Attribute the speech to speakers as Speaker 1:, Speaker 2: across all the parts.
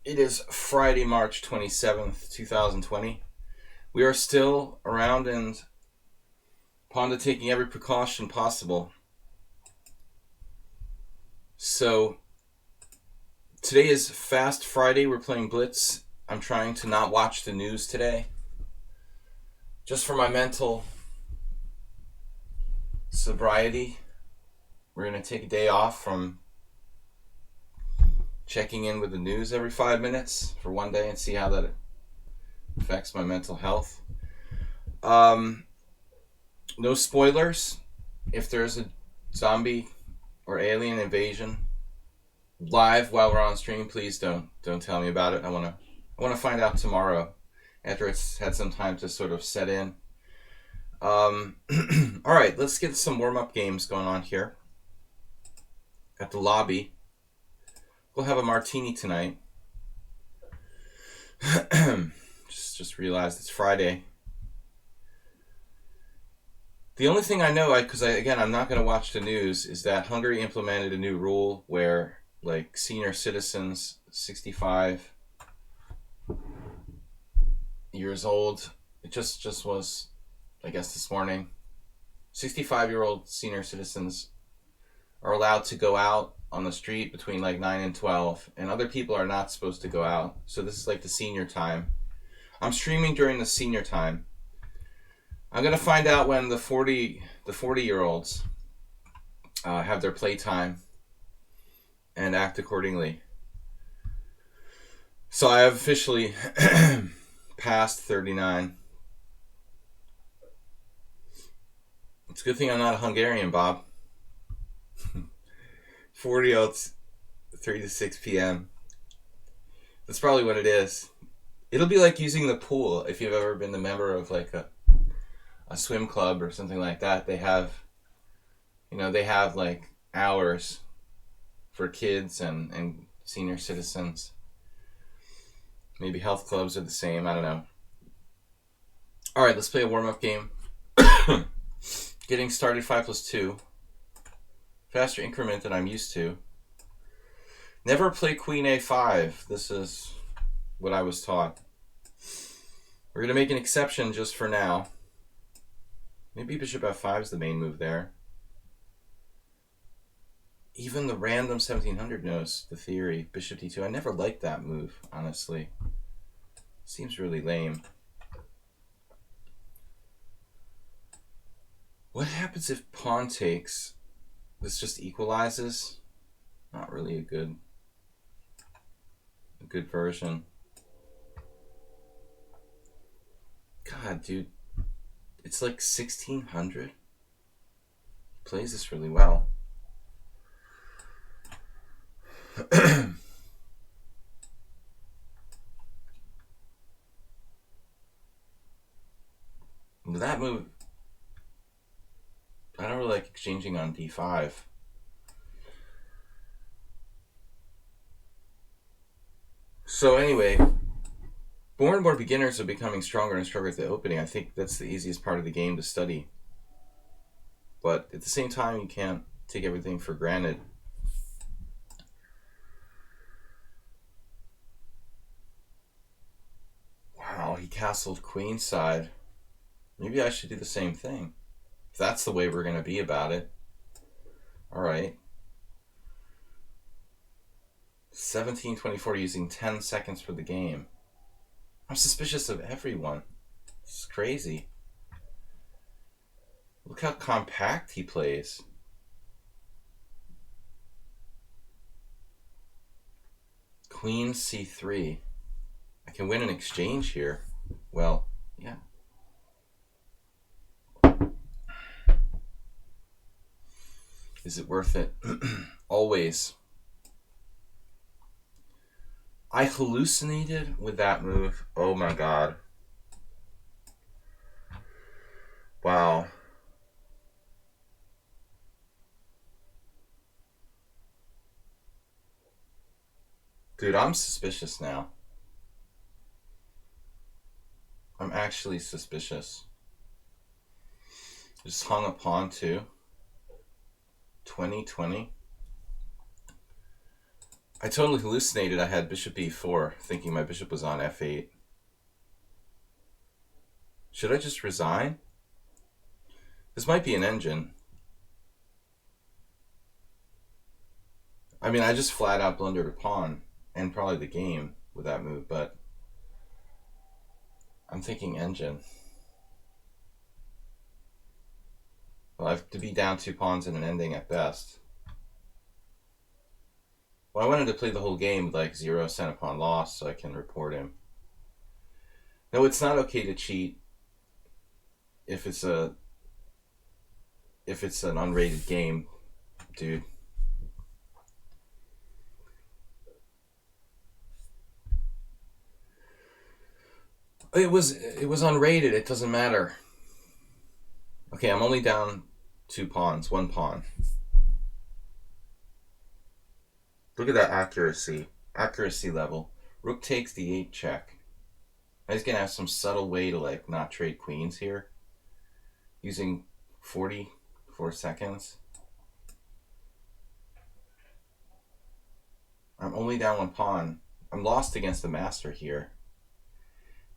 Speaker 1: It is Friday, March 27th, 2020. We are still around and upon to taking every precaution possible. So, today is Fast Friday. We're playing Blitz. I'm trying to not watch the news today. Just for my mental sobriety. We're going to take a day off from checking in with the news every 5 minutes for one day and see how that affects my mental health. No spoilers. If there's a zombie or alien invasion live while we're on stream, please don't tell me about it. I want to find out tomorrow after it's had some time to sort of set in. All right, let's get some warm-up games going on here at the lobby. We'll have a martini tonight. just realized it's Friday. The only thing I know, because I'm not going to watch the news, is that Hungary implemented a new rule where, like, senior citizens, 65 years old, it just was, I guess, this morning, 65-year-old senior citizens are allowed to go out on the street between like 9 and 12, and other people are not supposed to go out. So this is like the senior time. I'm streaming during the senior time. I'm gonna find out when the 40-year-olds have their playtime and act accordingly. So I have officially passed 39. It's a good thing I'm not a Hungarian, Bob. 40-year-olds, 3 to 6 p.m. That's probably what it is. It'll be like using the pool if you've ever been a member of like a swim club or something like that. They have like hours for kids and senior citizens. Maybe health clubs are the same. I don't know. All right, let's play a warm-up game. Getting started 5+2. Faster increment than I'm used to. Never play Queen A5. This is what I was taught. We're going to make an exception just for now. Maybe Bishop F5 is the main move there. Even the random 1700 knows the theory. Bishop D2. I never liked that move, honestly. Seems really lame. What happens if pawn takes? This just equalizes. Not really a good version. God, dude. It's like 1600. Plays this really well. That move, I don't really like exchanging on d5. So anyway, more and more beginners are becoming stronger and stronger at the opening. I think that's the easiest part of the game to study. But at the same time, you can't take everything for granted. Wow, he castled queenside. Maybe I should do the same thing. If that's the way we're going to be about it. All right. 1724 using 10 seconds for the game. I'm suspicious of everyone. It's crazy. Look how compact he plays. Queen C3. I can win an exchange here. Well, yeah. Is it worth it? Always. I hallucinated with that move. Oh my god. Wow. Dude, I'm suspicious now. I'm actually suspicious. Just hung a pawn too. 2020. I totally hallucinated. I had bishop e4, thinking my bishop was on f8. Should I just resign? This might be an engine. I mean, I just flat out blundered a pawn and probably the game with that move, but I'm thinking engine. Well, I have to be down 2 pawns and an ending at best. Well, I wanted to play the whole game with like 0 center pawn loss so I can report him. No, it's not okay to cheat if it's an unrated game, dude. It was unrated. It doesn't matter. Okay, I'm only down 2 pawns, 1 pawn. Look at that accuracy level. Rook takes the 8 check. I'm just gonna have some subtle way to like not trade queens here, using 44 seconds. I'm only down 1 pawn. I'm lost against the master here.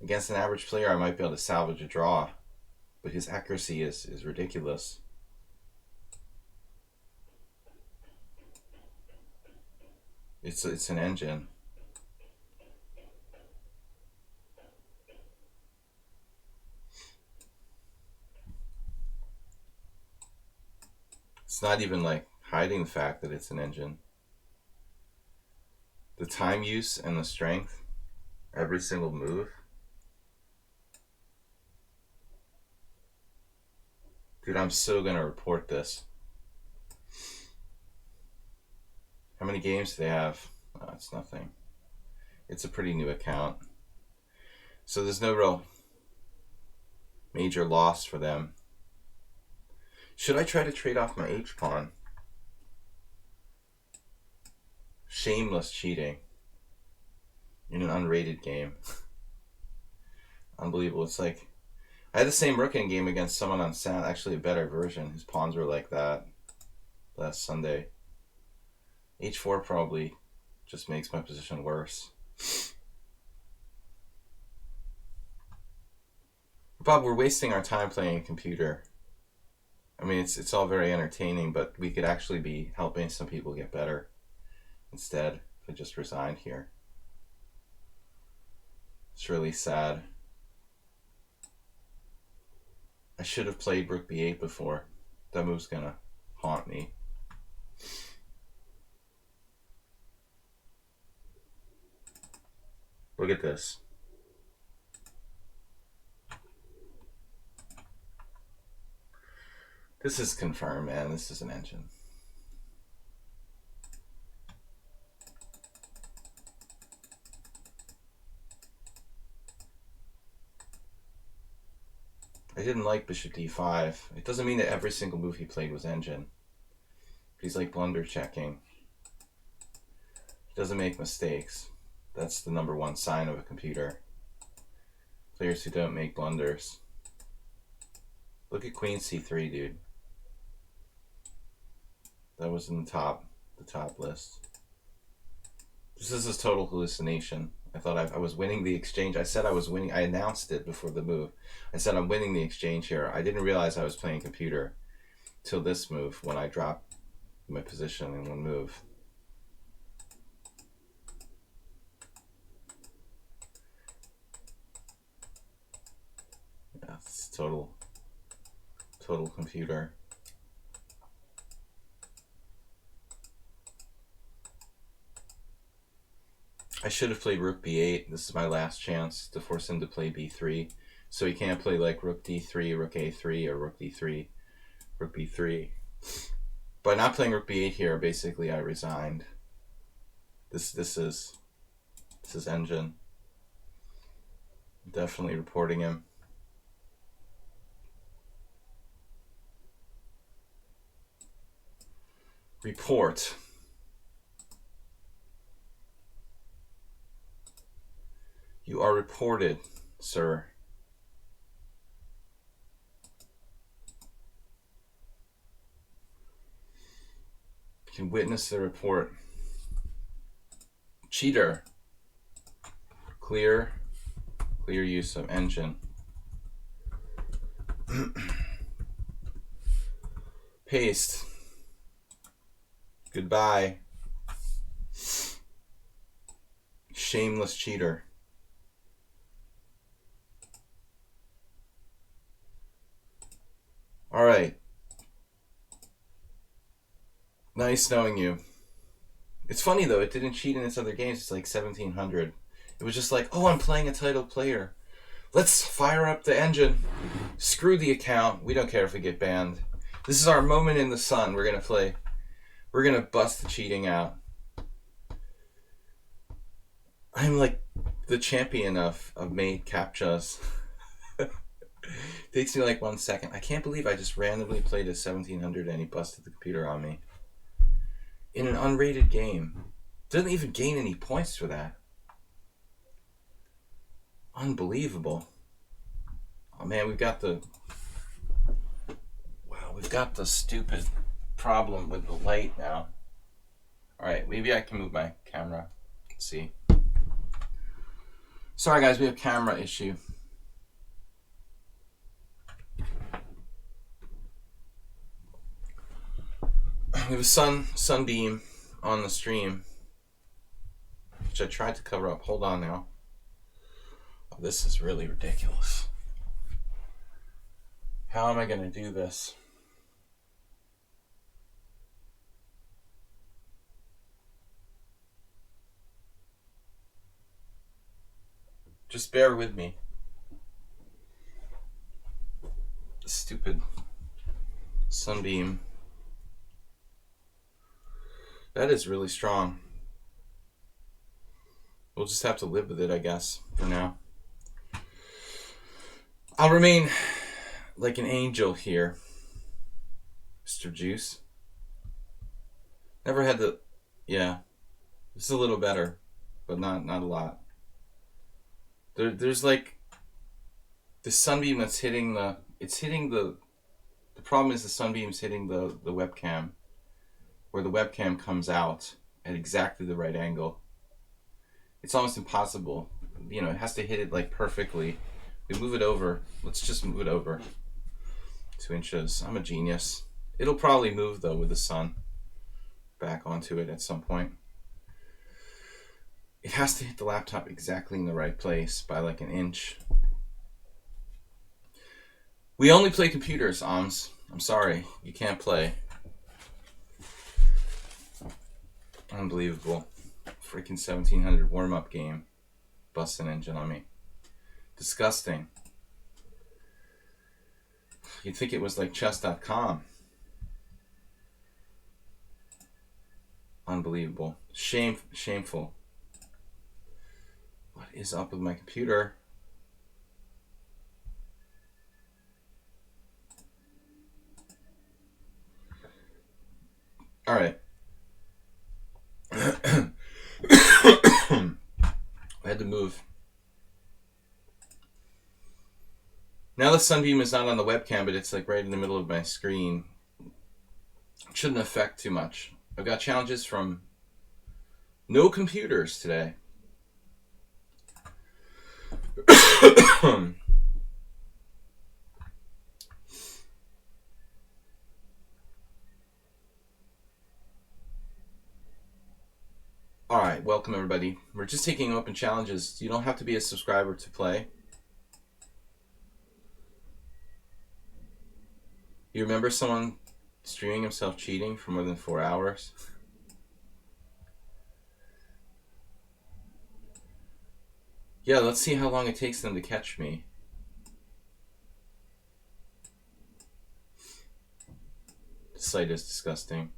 Speaker 1: Against an average player, I might be able to salvage a draw, but his accuracy is ridiculous. It's an engine. It's not even like hiding the fact that it's an engine. The time use and the strength, every single move. Dude, I'm so gonna report this. How many games do they have? Oh, it's nothing. It's a pretty new account. So there's no real major loss for them. Should I try to trade off my h-pawn? Shameless cheating in an unrated game. Unbelievable. It's like I had the same rooking game against someone on Sound, actually a better version. His pawns were like that last Sunday. h4 probably just makes my position worse. Bob, we're wasting our time playing a computer. I mean, it's all very entertaining, but we could actually be helping some people get better instead if I just resigned here. It's really sad. I should have played rook b8 before. That move's gonna haunt me. Look at this. This is confirmed, man. This is an engine. I didn't like bishop d5. It doesn't mean that every single move he played was engine. He's like blunder checking. He doesn't make mistakes. That's the #1 sign of a computer. Players who don't make blunders. Look at queen c3, dude. That was in the top list. This is a total hallucination. I thought I was winning the exchange. I said I was winning. I announced it before the move. I said I'm winning the exchange here. I didn't realize I was playing computer till this move when I dropped my position in 1 move. Yeah, it's total computer. I should have played rook b8. This is my last chance to force him to play b3. So he can't play like rook d3, rook a3, or rook d3, rook b3. By not playing rook b8 here, basically I resigned. This is engine. Definitely reporting him. Report. You are reported, sir. You can witness the report. Cheater. Clear use of engine. Paste. Goodbye. Shameless cheater. All right. Nice knowing you. It's funny though, it didn't cheat in its other games. It's like 1700. It was just like, oh, I'm playing a title player. Let's fire up the engine. Screw the account. We don't care if we get banned. This is our moment in the sun. We're going to play. We're going to bust the cheating out. I'm like the champion of made captchas. Takes me like 1 second. I can't believe I just randomly played a 1700 and he busted the computer on me. In an unrated game. Doesn't even gain any points for that. Unbelievable. Oh man, we've got the stupid problem with the light now. Alright, maybe I can move my camera. Let's see. Sorry guys, we have camera issue. We have a sunbeam on the stream, which I tried to cover up. Hold on now. Oh, this is really ridiculous. How am I going to do this? Just bear with me. Stupid sunbeam. That is really strong. We'll just have to live with it, I guess, for now. I'll remain like an angel here, Mr. Juice. Never had the... Yeah. This is a little better, but not a lot. There's like... The sunbeam that's hitting the... It's hitting the... The problem is the sunbeam's hitting the webcam, where the webcam comes out at exactly the right angle. It's almost impossible. You know, it has to hit it like perfectly. We move it over. Let's just move it over 2 inches. I'm a genius. It'll probably move though with the sun back onto it at some point. It has to hit the laptop exactly in the right place by like an inch. We only play computers, Oms. I'm sorry. You can't play. Unbelievable. Freaking 1700 warm-up game. Bust an engine on me. Disgusting. You'd think it was like chess.com. Unbelievable. Shameful. What is up with my computer? All right. I had to move. Now the sunbeam is not on the webcam, but it's like right in the middle of my screen. It shouldn't affect too much. I've got challenges from no computers today. Alright, welcome everybody. We're just taking open challenges. You don't have to be a subscriber to play. You remember someone streaming himself cheating for more than 4 hours? Yeah, let's see how long it takes them to catch me. The site is disgusting.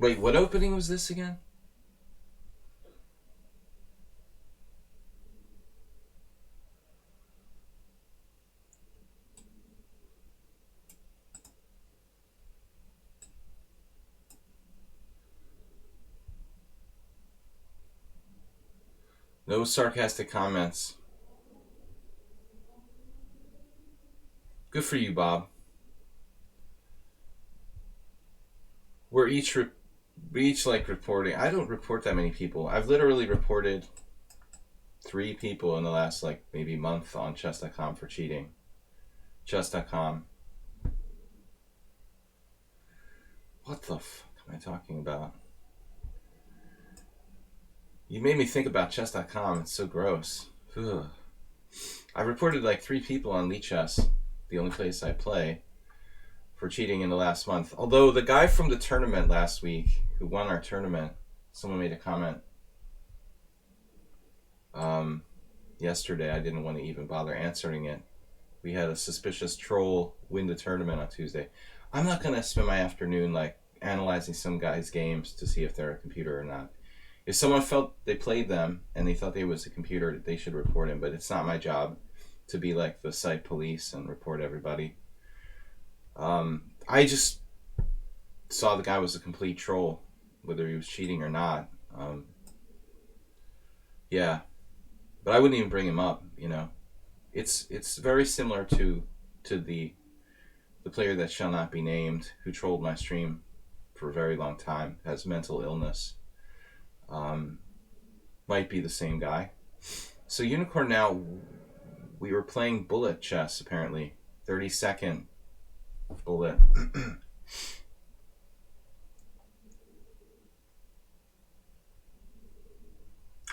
Speaker 1: Wait, what opening was this again? No sarcastic comments. Good for you, Bob. We're each like reporting. I don't report that many people. I've literally reported 3 people in the last like maybe month on chess.com for cheating. Chess.com. What the fuck am I talking about? You made me think about chess.com. It's so gross. Ugh. I reported like 3 people on lichess, the only place I play, for cheating in the last month. Although the guy from the tournament last week who won our tournament, someone made a comment yesterday. I didn't want to even bother answering it. We had a suspicious troll win the tournament on Tuesday. I'm not going to spend my afternoon like analyzing some guy's games to see if they're a computer or not. If someone felt they played them and they thought they was a computer, they should report him. But it's not my job to be like the site police and report everybody. I just saw the guy was a complete troll, whether he was cheating or not. Yeah, but I wouldn't even bring him up. You know, it's very similar to the player that shall not be named who trolled my stream for a very long time, has mental illness. Might be the same guy. So Unicorn now, we were playing bullet chess apparently. 30-second bullet.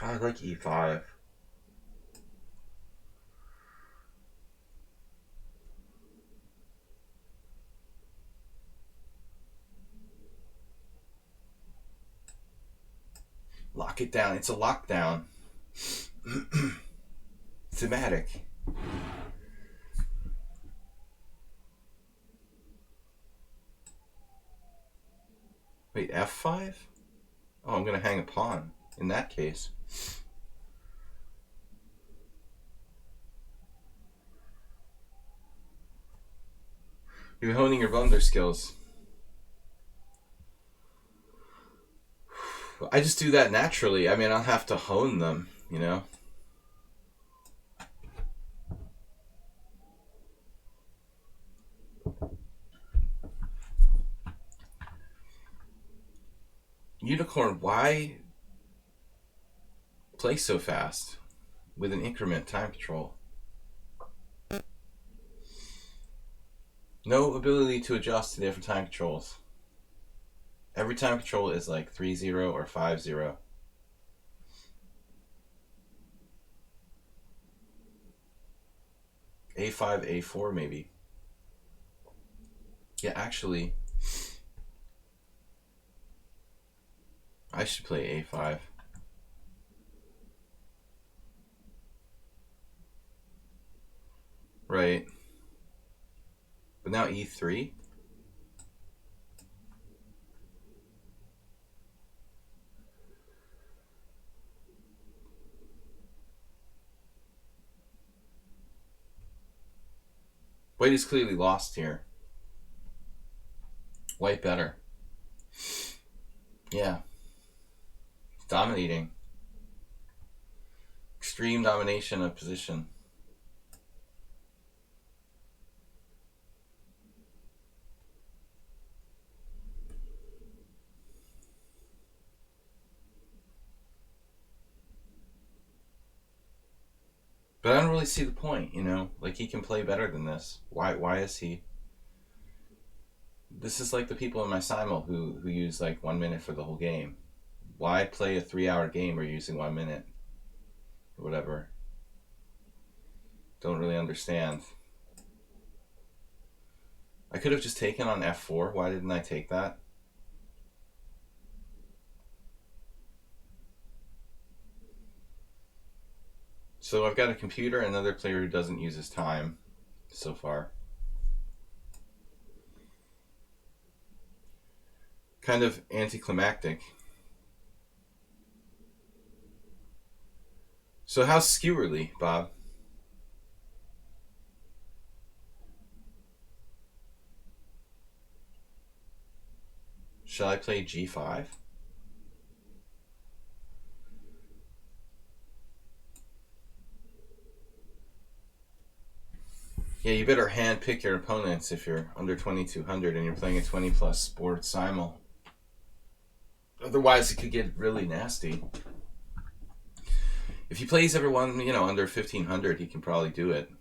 Speaker 1: I like e5. Lock it down. It's a lockdown. Thematic. Wait, f5? Oh, I'm going to hang a pawn in that case. You're honing your blunder skills. I just do that naturally. I mean, I'll have to hone them, you know? Unicorn, why play so fast with an increment time control? No ability to adjust to different time controls. Every time control is like 3-0 or 5-0. A5, A4 maybe. Yeah, actually, I should play A5. Right. But now E3? White is clearly lost here. White better. Yeah. Dominating. Extreme domination of position. But I don't really see the point, you know? Like, he can play better than this. Why is he? This is like the people in my simul who use like 1 minute for the whole game. Why play a 3-hour game where you're using 1 minute? Or whatever. Don't really understand. I could have just taken on F4. Why didn't I take that? So I've got a computer and another player who doesn't use his time so far. Kind of anticlimactic. So how's skewerly, Bob? Shall I play G5? Yeah, you better hand pick your opponents if you're under 2200 and you're playing a 20 plus sport simul. Otherwise, it could get really nasty. If he plays everyone, under 1500, he can probably do it.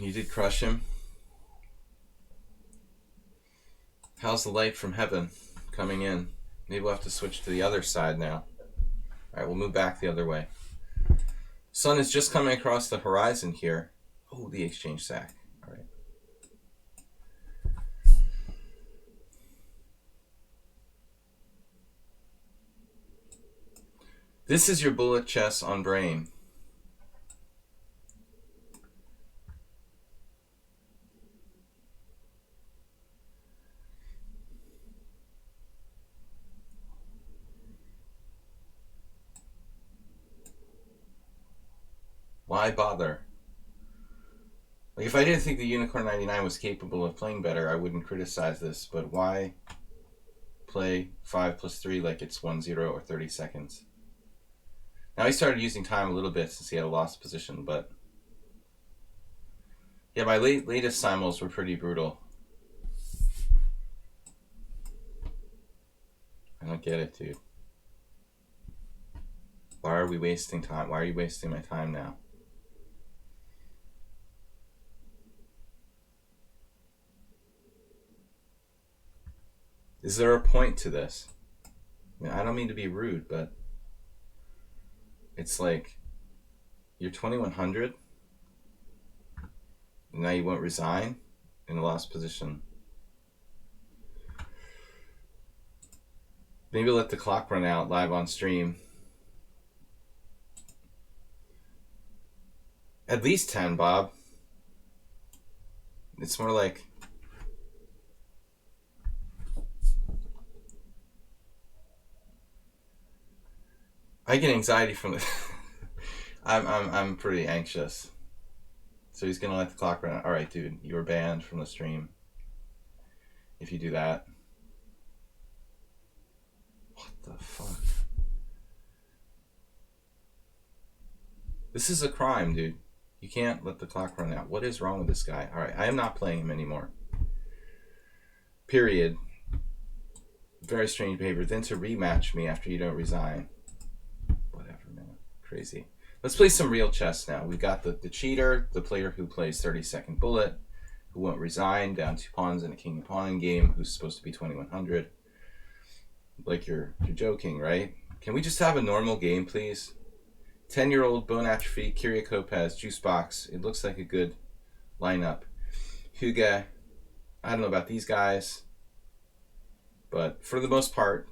Speaker 1: You did crush him. How's the light from heaven coming in? Maybe we'll have to switch to the other side now. All right, we'll move back the other way. Sun is just coming across the horizon here. Oh, the exchange sack. All right. This is your bullet chess on brain. Why bother? Like, if I didn't think the Unicorn 99 was capable of playing better, I wouldn't criticize this, but why play 5 plus 3 like it's 1-0 or 30 seconds? Now he started using time a little bit since he had a lost position, but yeah, my latest simuls were pretty brutal. I don't get it, dude. Why are we wasting time? Why are you wasting my time now? Is there a point to this? I mean, I don't mean to be rude, but it's like, you're 2100, and now you won't resign in a lost position. Maybe let the clock run out live on stream. At least 10, Bob. It's more like, I get anxiety from this. I'm pretty anxious. So he's gonna let the clock run out. All right, dude, you're banned from the stream if you do that. What the fuck? This is a crime, dude. You can't let the clock run out. What is wrong with this guy? All right, I am not playing him anymore. Period. Very strange behavior. Then to rematch me after you don't resign. Whatever, man. Crazy. Let's play some real chess now. We've got the cheater, the player who plays 30-second bullet, who won't resign, down 2 pawns in a king and pawn game, who's supposed to be 2100. Like, you're joking, right? Can we just have a normal game, please? 10-year-old bone atrophy, Kiriakopez, juice box. It looks like a good lineup. Huga, I don't know about these guys, but for the most part,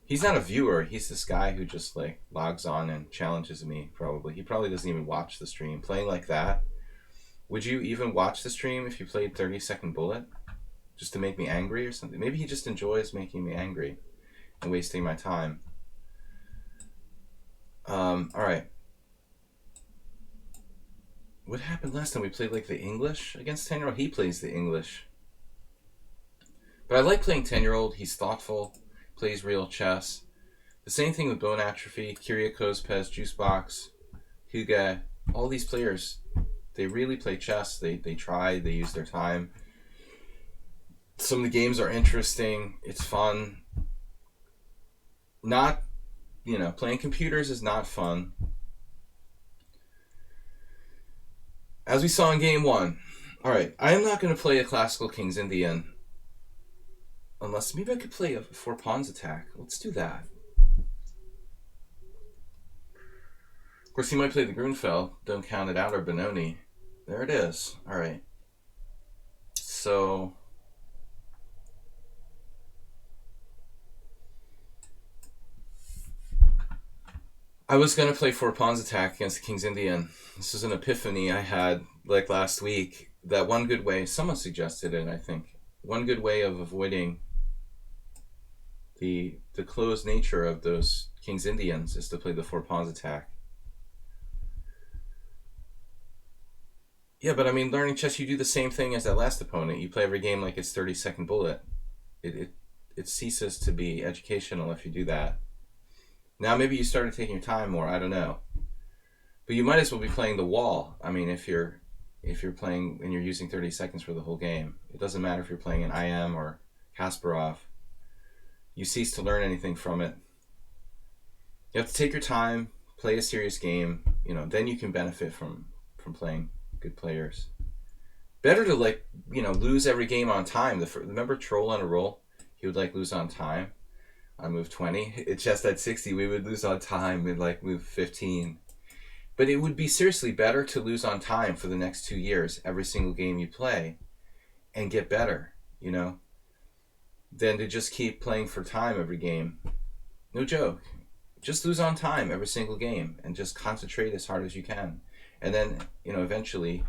Speaker 1: he's not a viewer. He's this guy who just like logs on and challenges me, probably. He probably doesn't even watch the stream. Playing like that, would you even watch the stream if you played 30-second bullet? Just to make me angry or something? Maybe he just enjoys making me angry and wasting my time. All right. What happened last time? We played like the English against 10-year-old? He plays the English. But I like playing 10-year-old. He's thoughtful, plays real chess. The same thing with bone atrophy, Kiriakopez, Juicebox, Huga. All these players, they really play chess. They try, they use their time. Some of the games are interesting. It's fun. Not, playing computers is not fun. As we saw in game 1. All right, I am not going to play a classical King's Indian. Unless, maybe I could play a 4 pawns attack. Let's do that. Of course, he might play the Grunfeld. Don't count it out, or Benoni. There it is. All right. So I was going to play 4 pawns attack against the King's Indian. This was an epiphany I had like last week. That one good way, someone suggested it, I think. One good way of avoiding the closed nature of those King's Indians is to play the 4 pawns attack. Yeah, but I mean, learning chess, you do the same thing as that last opponent. You play every game like it's 30-second bullet. it ceases to be educational if you do that. Now maybe you started taking your time more. I don't know, but you might as well be playing the wall. I mean, if you're playing and you're using 30 seconds for the whole game, it doesn't matter if you're playing an IM or Kasparov. You cease to learn anything from it. You have to take your time, play a serious game. Then you can benefit from playing good players. Better to lose every game on time. Remember Troll on a roll? He would lose on time on move 20. It's just at 60 we would lose on time in move 15. But it would be seriously better to lose on time for the next 2 years every single game you play and get better, than to just keep playing for time every game. No joke. Just lose on time every single game and just concentrate as hard as you can. And then, eventually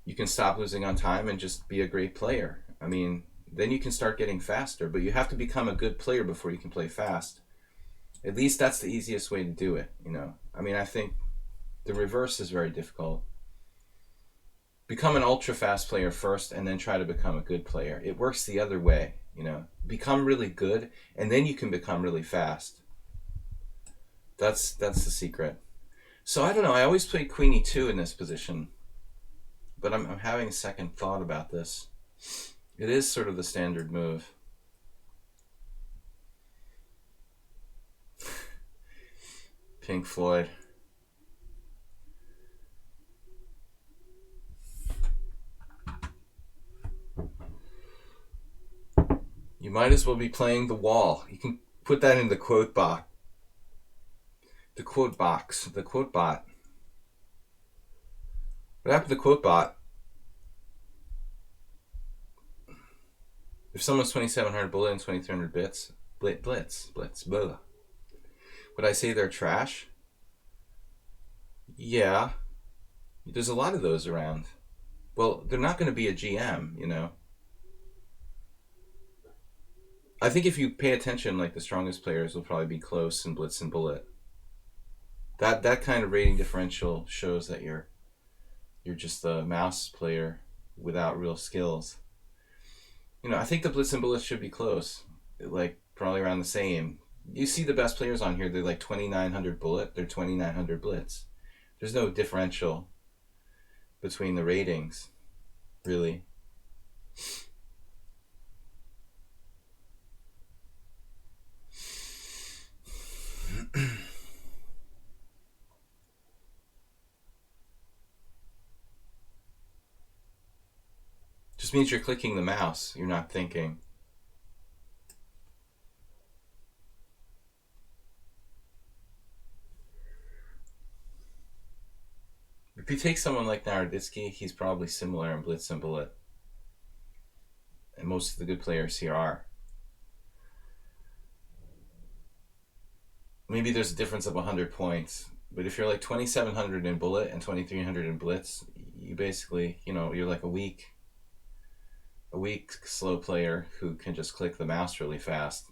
Speaker 1: you can stop losing on time and just be a great player. I mean, then you can start getting faster, but you have to become a good player before you can play fast. At least that's the easiest way to do it, I mean, I think the reverse is very difficult. Become an ultra fast player first and then try to become a good player. It works the other way, Become really good and then you can become really fast. That's the secret. So I don't know, I always play Queen E2 in this position, but I'm having a second thought about this. It is sort of the standard move. Pink Floyd. You might as well be playing the wall. You can put that in the quote box. The quote box. The quote bot. What happened to the quote bot? If someone's 2700 bullet and 2300 bits, blitz, blah. Would I say they're trash? Yeah. There's a lot of those around. Well, they're not going to be a GM, I think if you pay attention, the strongest players will probably be close in blitz and bullet. That kind of rating differential shows that you're just a mouse player without real skills. I think the blitz and bullets should be close, probably around the same. You see the best players on here, they're 2900 bullet, they're 2900 blitz. There's no differential between the ratings, really. Just means you're clicking the mouse, you're not thinking. If you take someone like Naroditsky, he's probably similar in blitz and bullet. And most of the good players here are. Maybe there's a difference of 100 points, but if you're 2700 in bullet and 2300 in blitz, you basically, you're a weak slow player who can just click the mouse really fast.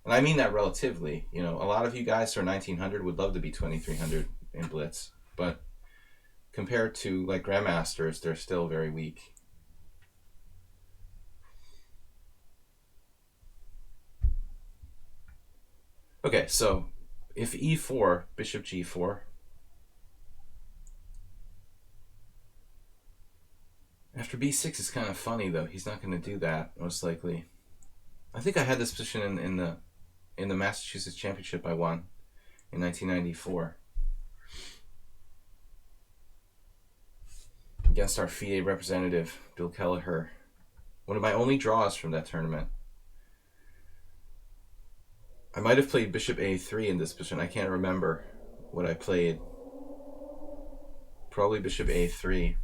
Speaker 1: And I mean that relatively. A lot of you guys who are 1900 would love to be 2300 in blitz, but compared to grandmasters, they're still very weak. Okay, so if e4, bishop g4. After b6 is kind of funny though. He's not going to do that most likely. I think I had this position in the Massachusetts Championship I won in 1994 against our FIDE representative Bill Kelleher. One of my only draws from that tournament. I might have played bishop a3 in this position. I can't remember what I played. Probably bishop a3.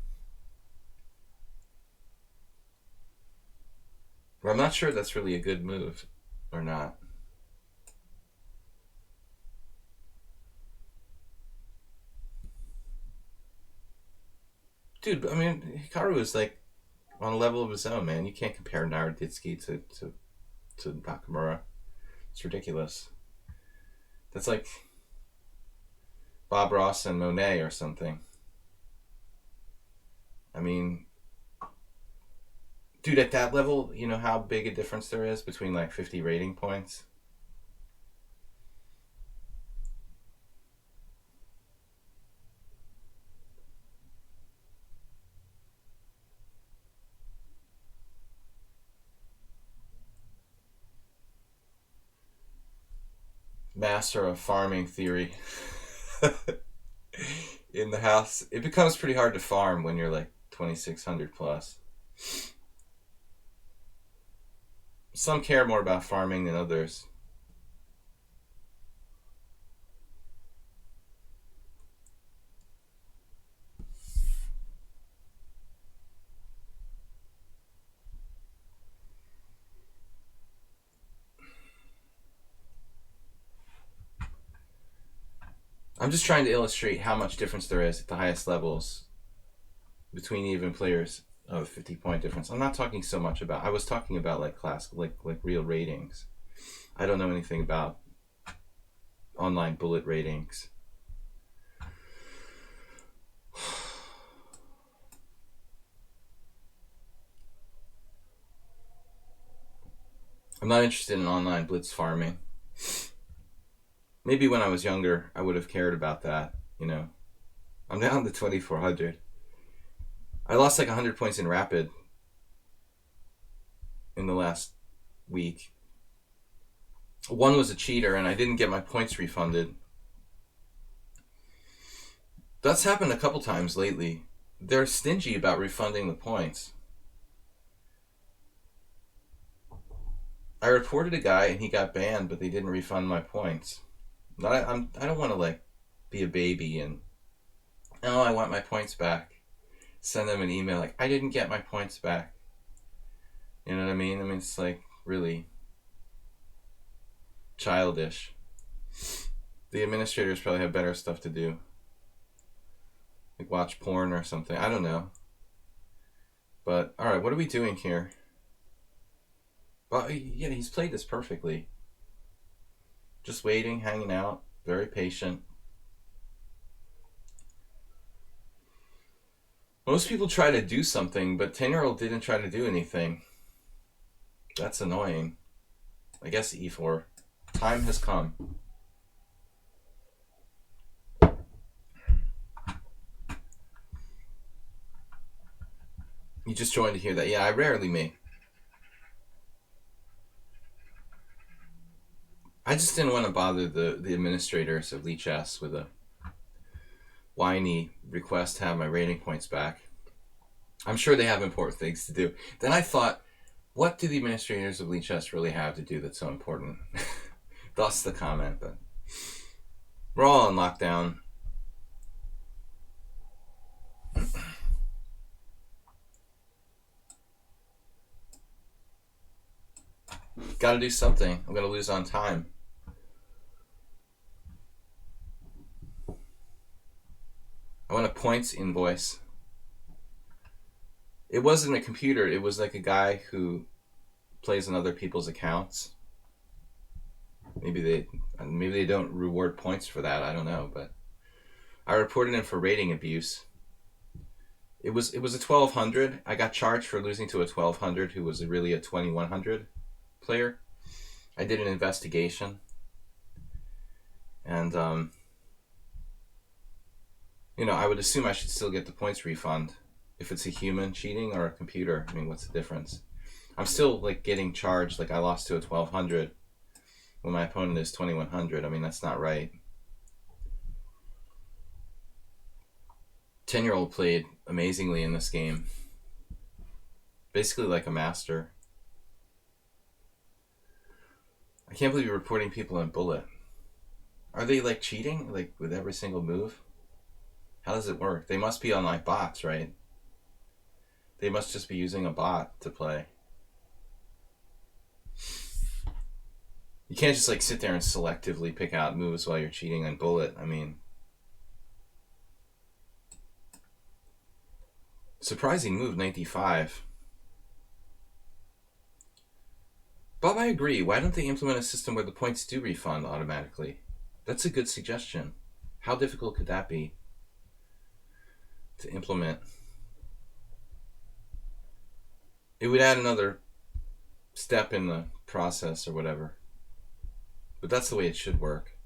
Speaker 1: But I'm not sure that's really a good move or not. Dude, I mean, Hikaru is on a level of his own, man. You can't compare Naroditsky to Nakamura. It's ridiculous. That's like Bob Ross and Monet or something. I mean, Dude, at that level, you know how big a difference there is between like 50 rating points? Master of farming theory. In the house, it becomes pretty hard to farm when you're like 2600 plus. Some care more about farming than others. I'm just trying to illustrate how much difference there is at the highest levels between even players of 50-point difference. I'm not talking so much about. I was talking about like class, like real ratings. I don't know anything about online bullet ratings. I'm not interested in online blitz farming. Maybe when I was younger, I would have cared about that. You know, I'm down to 2400. I lost like 100 points in rapid in the last week. One was a cheater, and I didn't get my points refunded. That's happened a couple times lately. They're stingy about refunding the points. I reported a guy and he got banned, but they didn't refund my points. I don't want to like be a baby and oh, I want my points back. Send them an email like I didn't get my points back. You know what I mean? I mean it's like really childish. The administrators probably have better stuff to do. Like watch porn or something. I don't know. But alright, what are we doing here? Well, yeah, he's played this perfectly. Just waiting, hanging out, very patient. Most people try to do something, but 10-year-old didn't try to do anything. That's annoying. I guess e4. Time has come. You just joined to hear that. Yeah, I rarely make. I just didn't want to bother the administrators of lichess with a whiny request to have my rating points back. I'm sure they have important things to do. Then I thought, what do the administrators of lichess really have to do that's so important? Thus the comment, but we're all on lockdown. Got to do something. I'm going to lose on time. I want a points invoice. It wasn't a computer. It was like a guy who plays on other people's accounts. Maybe they don't reward points for that. I don't know, but I reported him for rating abuse. It was a 1200. I got charged for losing to a 1200 who was really a 2100 player. I did an investigation, and you know, I would assume I should still get the points refund if it's a human cheating or a computer. I mean, what's the difference? I'm still like getting charged like I lost to a 1200 when my opponent is 2100. I mean, that's not right. 10-year-old played amazingly in this game. Basically like a master. I can't believe you're reporting people in bullet. Are they like cheating like with every single move? How does it work? They must be on like bots, right? They must just be using a bot to play. You can't just like sit there and selectively pick out moves while you're cheating on bullet. I mean, surprising move, 95. Bob, I agree. Why don't they implement a system where the points do refund automatically? That's a good suggestion. How difficult could that be to implement? It would add another step in the process or whatever. But that's the way it should work.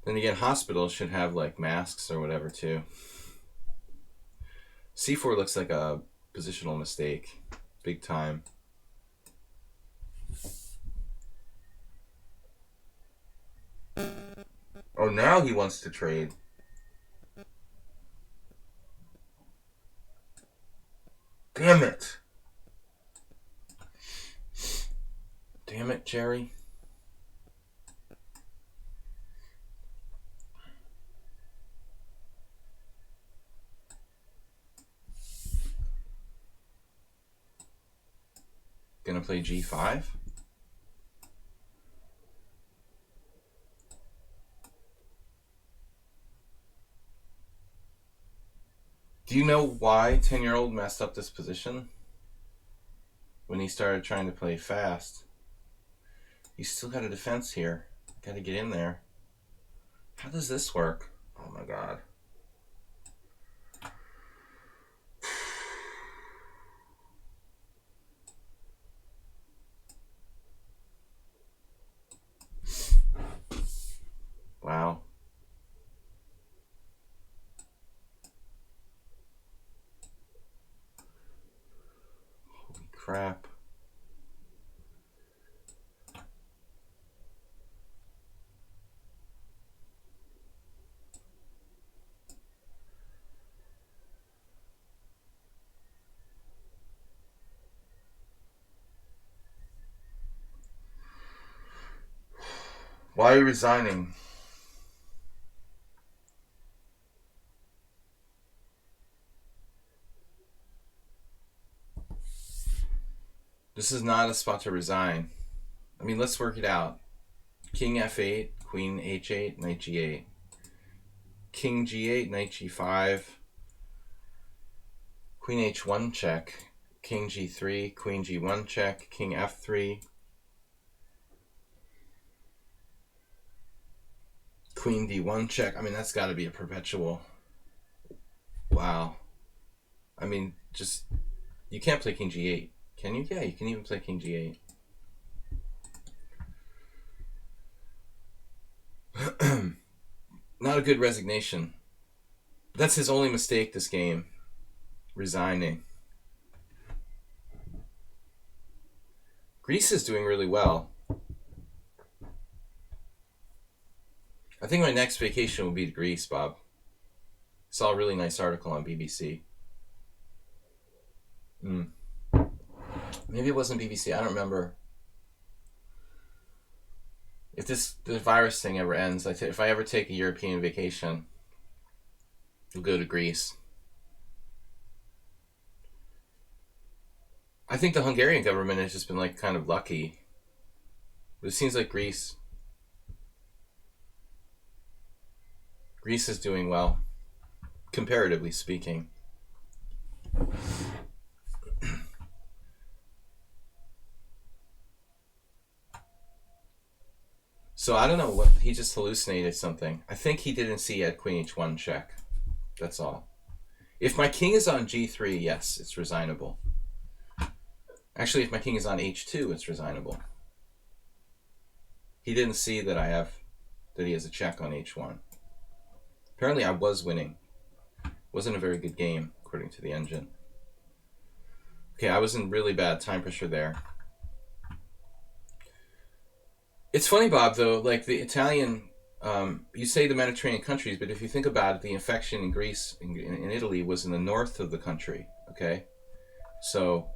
Speaker 1: Then again, hospitals should have like masks or whatever too. C4 looks like a positional mistake. Big time. Oh, now he wants to trade. Damn it. Damn it, Jerry. Gonna play G5? Do you know why 10-year-old messed up this position? When he started trying to play fast. You still got a defense here. Gotta get in there. How does this work? Oh my god. Wow. Holy crap. Why are you resigning? This is not a spot to resign. I mean, let's work it out. King F8, Queen H8, Knight G8. King G8, Knight G5. Queen H1 check. King G3, Queen G1 check. King F3. Queen D1 check. I mean, that's got to be a perpetual. Wow. I mean, just... You can't play King G8. Can you? Yeah, you can even play King G8. Not a good resignation. That's his only mistake this game. Resigning. Greece is doing really well. I think my next vacation will be to Greece, Bob. Saw a really nice article on BBC. Maybe it wasn't BBC. I don't remember. If the virus thing ever ends, if I ever take a European vacation, we'll go to Greece. I think the Hungarian government has just been like kind of lucky. But it seems like Greece is doing well, comparatively speaking. So I don't know what, he just hallucinated something. I think he didn't see at Queen H1 check. That's all. If my king is on G3, yes, it's resignable. Actually, if my king is on H2, it's resignable. He didn't see that he has a check on H1. Apparently I was winning. Wasn't a very good game, according to the engine. Okay, I was in really bad time pressure there. It's funny, Bob, though, like the Italian, you say the Mediterranean countries, but if you think about it, the infection in Greece, in Italy, was in the north of the country, okay? So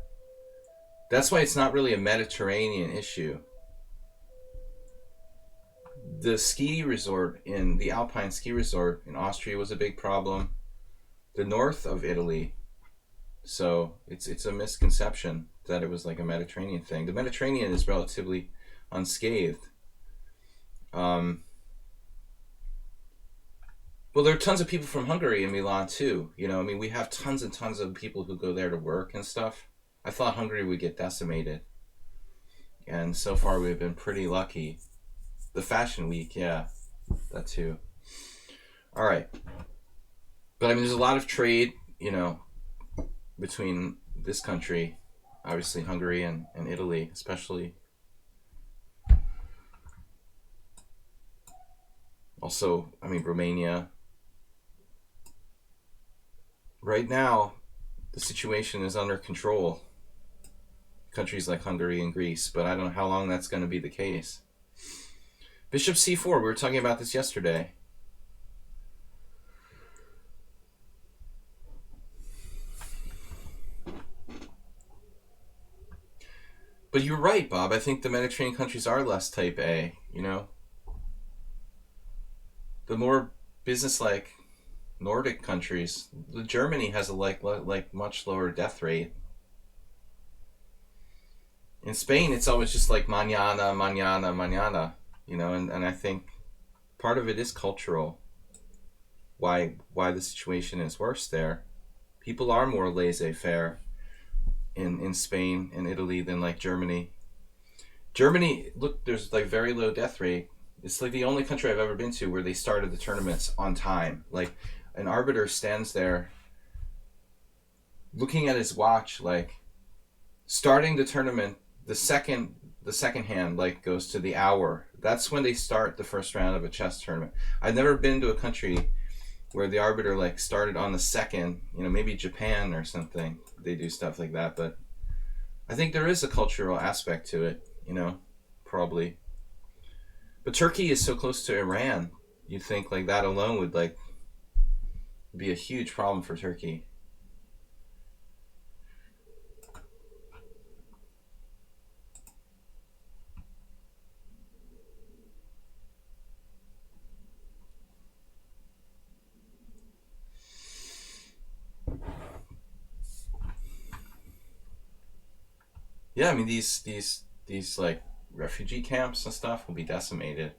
Speaker 1: that's why it's not really a Mediterranean issue. The ski resort the Alpine ski resort in Austria was a big problem. The north of Italy, so it's a misconception that it was like a Mediterranean thing. The Mediterranean is relatively unscathed. Well, there are tons of people from Hungary in Milan too. You know, I mean, we have tons and tons of people who go there to work and stuff. I thought Hungary would get decimated, and so far we've been pretty lucky. The Fashion Week, yeah, that too. All right, but I mean, there's a lot of trade. You know, between this country, obviously Hungary and Italy, especially. Also, I mean, Romania. Right now, the situation is under control. Countries like Hungary and Greece, but I don't know how long that's going to be the case. Bishop c4, we were talking about this yesterday. But you're right, Bob. I think the Mediterranean countries are less type A, you know? The more business-like Nordic countries, Germany has a like much lower death rate. In Spain, it's always just like mañana, mañana, mañana, you know, and I think part of it is cultural. Why the situation is worse there. People are more laissez-faire in Spain and Italy than like Germany. Germany, look, there's like very low death rate. It's like the only country I've ever been to where they started the tournaments on time. Like an arbiter stands there looking at his watch, like starting the tournament, the second hand like goes to the hour. That's when they start the first round of a chess tournament. I've never been to a country where the arbiter like started on the second, you know, maybe Japan or something. They do stuff like that, but I think there is a cultural aspect to it, you know, probably. But Turkey is so close to Iran. You'd think like that alone would like be a huge problem for Turkey. Yeah, I mean these like refugee camps and stuff will be decimated.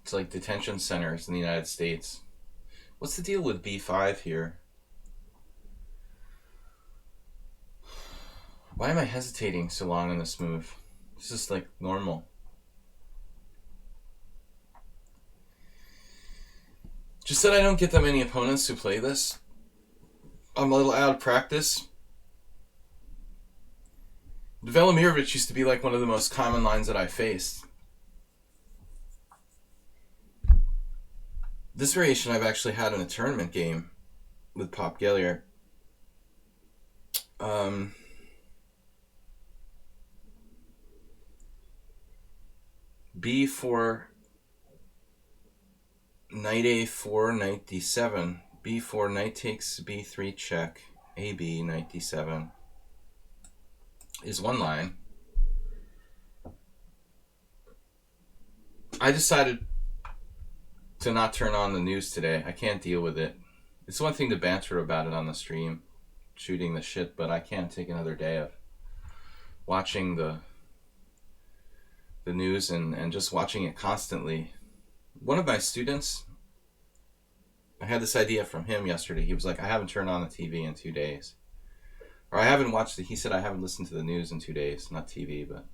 Speaker 1: It's like detention centers in the United States. What's the deal with B5 here? Why am I hesitating so long on this move? This is like normal. Just that I don't get that many opponents who play this. I'm a little out of practice. Velimirovich used to be like one of the most common lines that I faced. This variation I've actually had in a tournament game with Pop Gellier. B4, knight A4, knight D7. B4, knight takes B3 check. AB, knight D7 is one line. I decided to not turn on the news today. I can't deal with it. It's one thing to banter about it on the stream, shooting the shit, but I can't take another day of watching the news and just watching it constantly. One of my students, I had this idea from him yesterday. He was like, I haven't turned on the TV in 2 days. Or I haven't watched it. He said I haven't listened to the news in 2 days. Not TV, but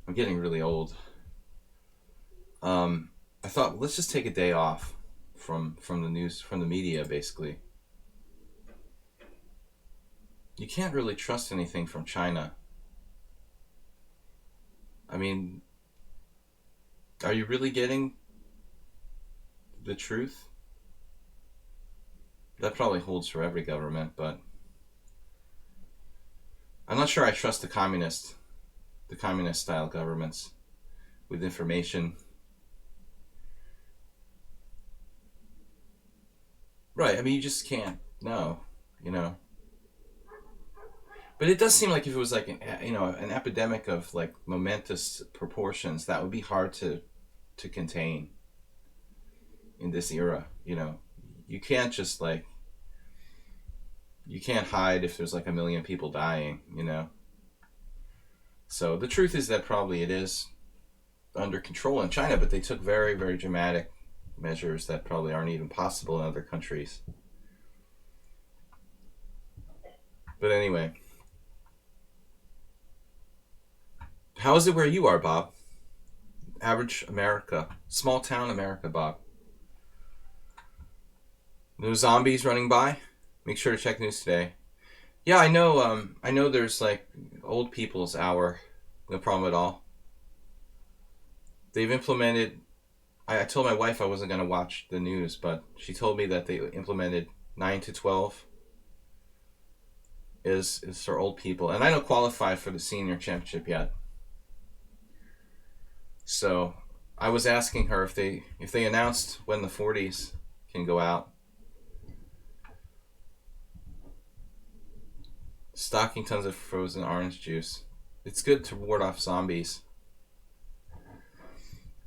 Speaker 1: I'm getting really old. I thought, let's just take a day off from the news, from the media, basically. You can't really trust anything from China. I mean, are you really getting the truth? That probably holds for every government, but I'm not sure I trust the communist style governments with information. Right, I mean, you just can't know, you know. But it does seem like if it was like an epidemic of like momentous proportions, that would be hard to contain in this era, you know. You can't just like, you can't hide if there's like 1 million people dying, you know. So the truth is that probably it is under control in China, but they took very, very dramatic measures that probably aren't even possible in other countries. But anyway, how is it where you are, Bob? Average America, small town America, Bob. No zombies running by. Make sure to check news today. Yeah, I know. I know. There's like old people's hour. No problem at all. They've implemented. I told my wife I wasn't gonna watch the news, but she told me that they implemented 9 to 12 is for old people, and I don't qualify for the senior championship yet. So I was asking her if they announced when the 40s can go out. Stocking tons of frozen orange juice. It's good to ward off zombies.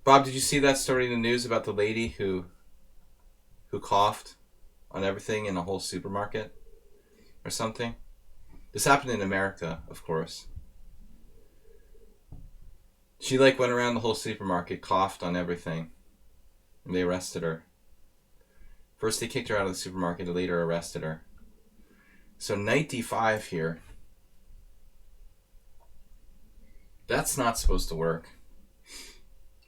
Speaker 1: Bob, did you see that story in the news about the lady who coughed on everything in a whole supermarket or something? This happened in America, of course. She like went around the whole supermarket, coughed on everything, and they arrested her. First they kicked her out of the supermarket, and later arrested her. So 95 here. That's not supposed to work.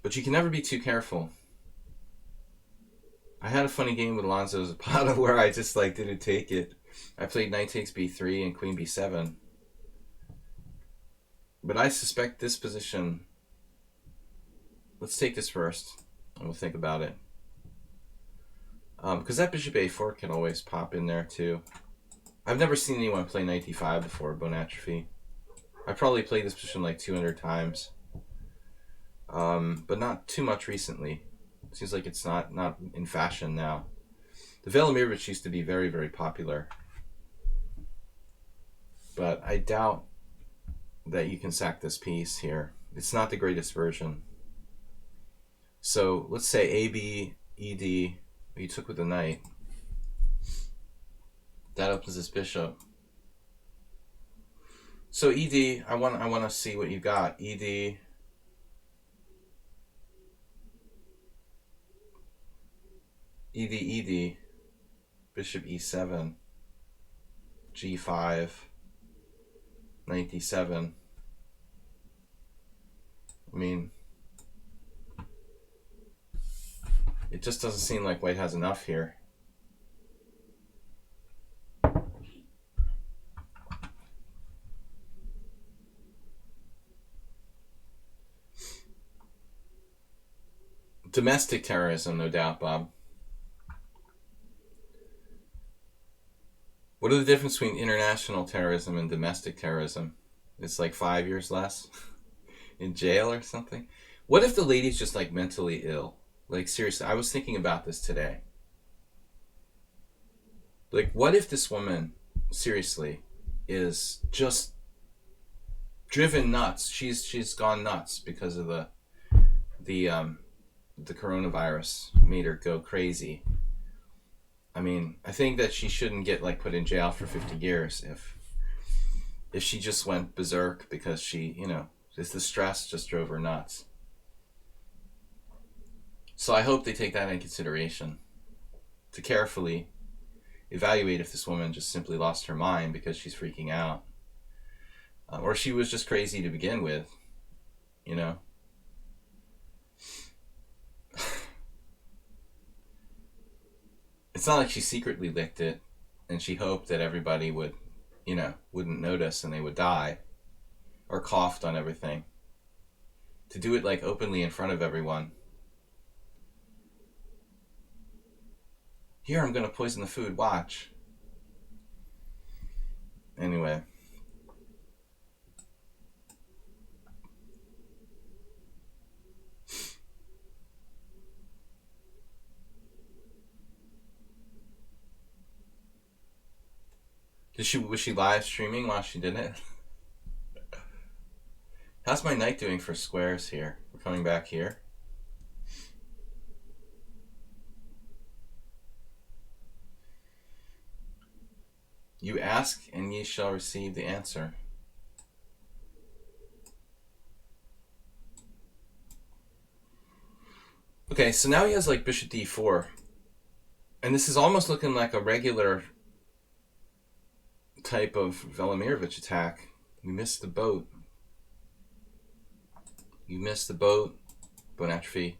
Speaker 1: But you can never be too careful. I had a funny game with Alonzo Zapata where I just like didn't take it. I played knight takes b3 and queen b7. But I suspect this position... Let's take this first, and we'll think about it. Because that bishop a4 can always pop in there too. I've never seen anyone play knight d5 before, bone atrophy. I probably played this position like 200 times. But not too much recently. It seems like it's not in fashion now. The Velimirovich used to be very, very popular. But I doubt that you can sack this piece here. It's not the greatest version. So let's say AB, ED, you took with the knight. That opens this bishop. So ED, I want to see what you got. ED. ED, bishop e7, g5, knight d7. I mean, it just doesn't seem like white has enough here. Domestic terrorism, no doubt, Bob. What are the difference between international terrorism and domestic terrorism? It's like 5 years less in jail or something. What if the lady's just like mentally ill? Like seriously, I was thinking about this today. Like what if this woman seriously is just driven nuts? She's gone nuts because of the coronavirus made her go crazy. I mean, I think that she shouldn't get like put in jail for 50 years if she just went berserk because she, just the stress just drove her nuts. So I hope they take that into consideration to carefully evaluate if this woman just simply lost her mind because she's freaking out. Or she was just crazy to begin with, It's not like she secretly licked it and she hoped that everybody would, wouldn't notice and they would die or coughed on everything. To do it like openly in front of everyone. Here, I'm going to poison the food, watch. Anyway. Was she live streaming while she did it? How's my knight doing for squares here? We're coming back here. You ask and ye shall receive the answer. Okay, so now he has like bishop d4. And this is almost looking like a regular type of Velimirovich attack. We missed the boat. You missed the boat. Bone atrophy.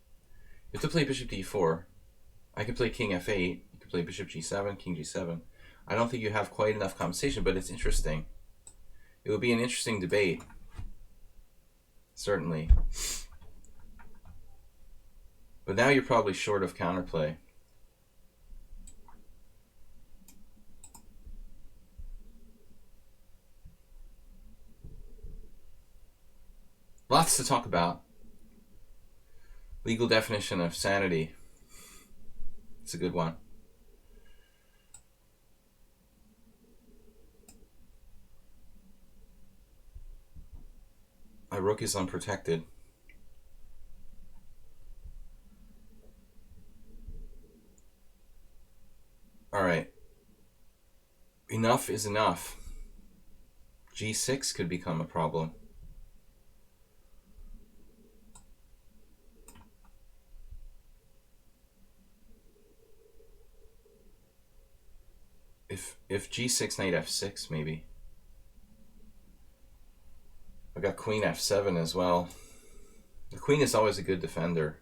Speaker 1: You have to play bishop d4. I could play king f8. You could play bishop g7, king g7. I don't think you have quite enough compensation, but it's interesting. It would be an interesting debate. Certainly. But now you're probably short of counterplay. Lots to talk about. Legal definition of sanity. It's a good one. My rook is unprotected. All right. Enough is enough. G6 could become a problem. If G6, knight F6, maybe. I've got queen F7 as well. The queen is always a good defender.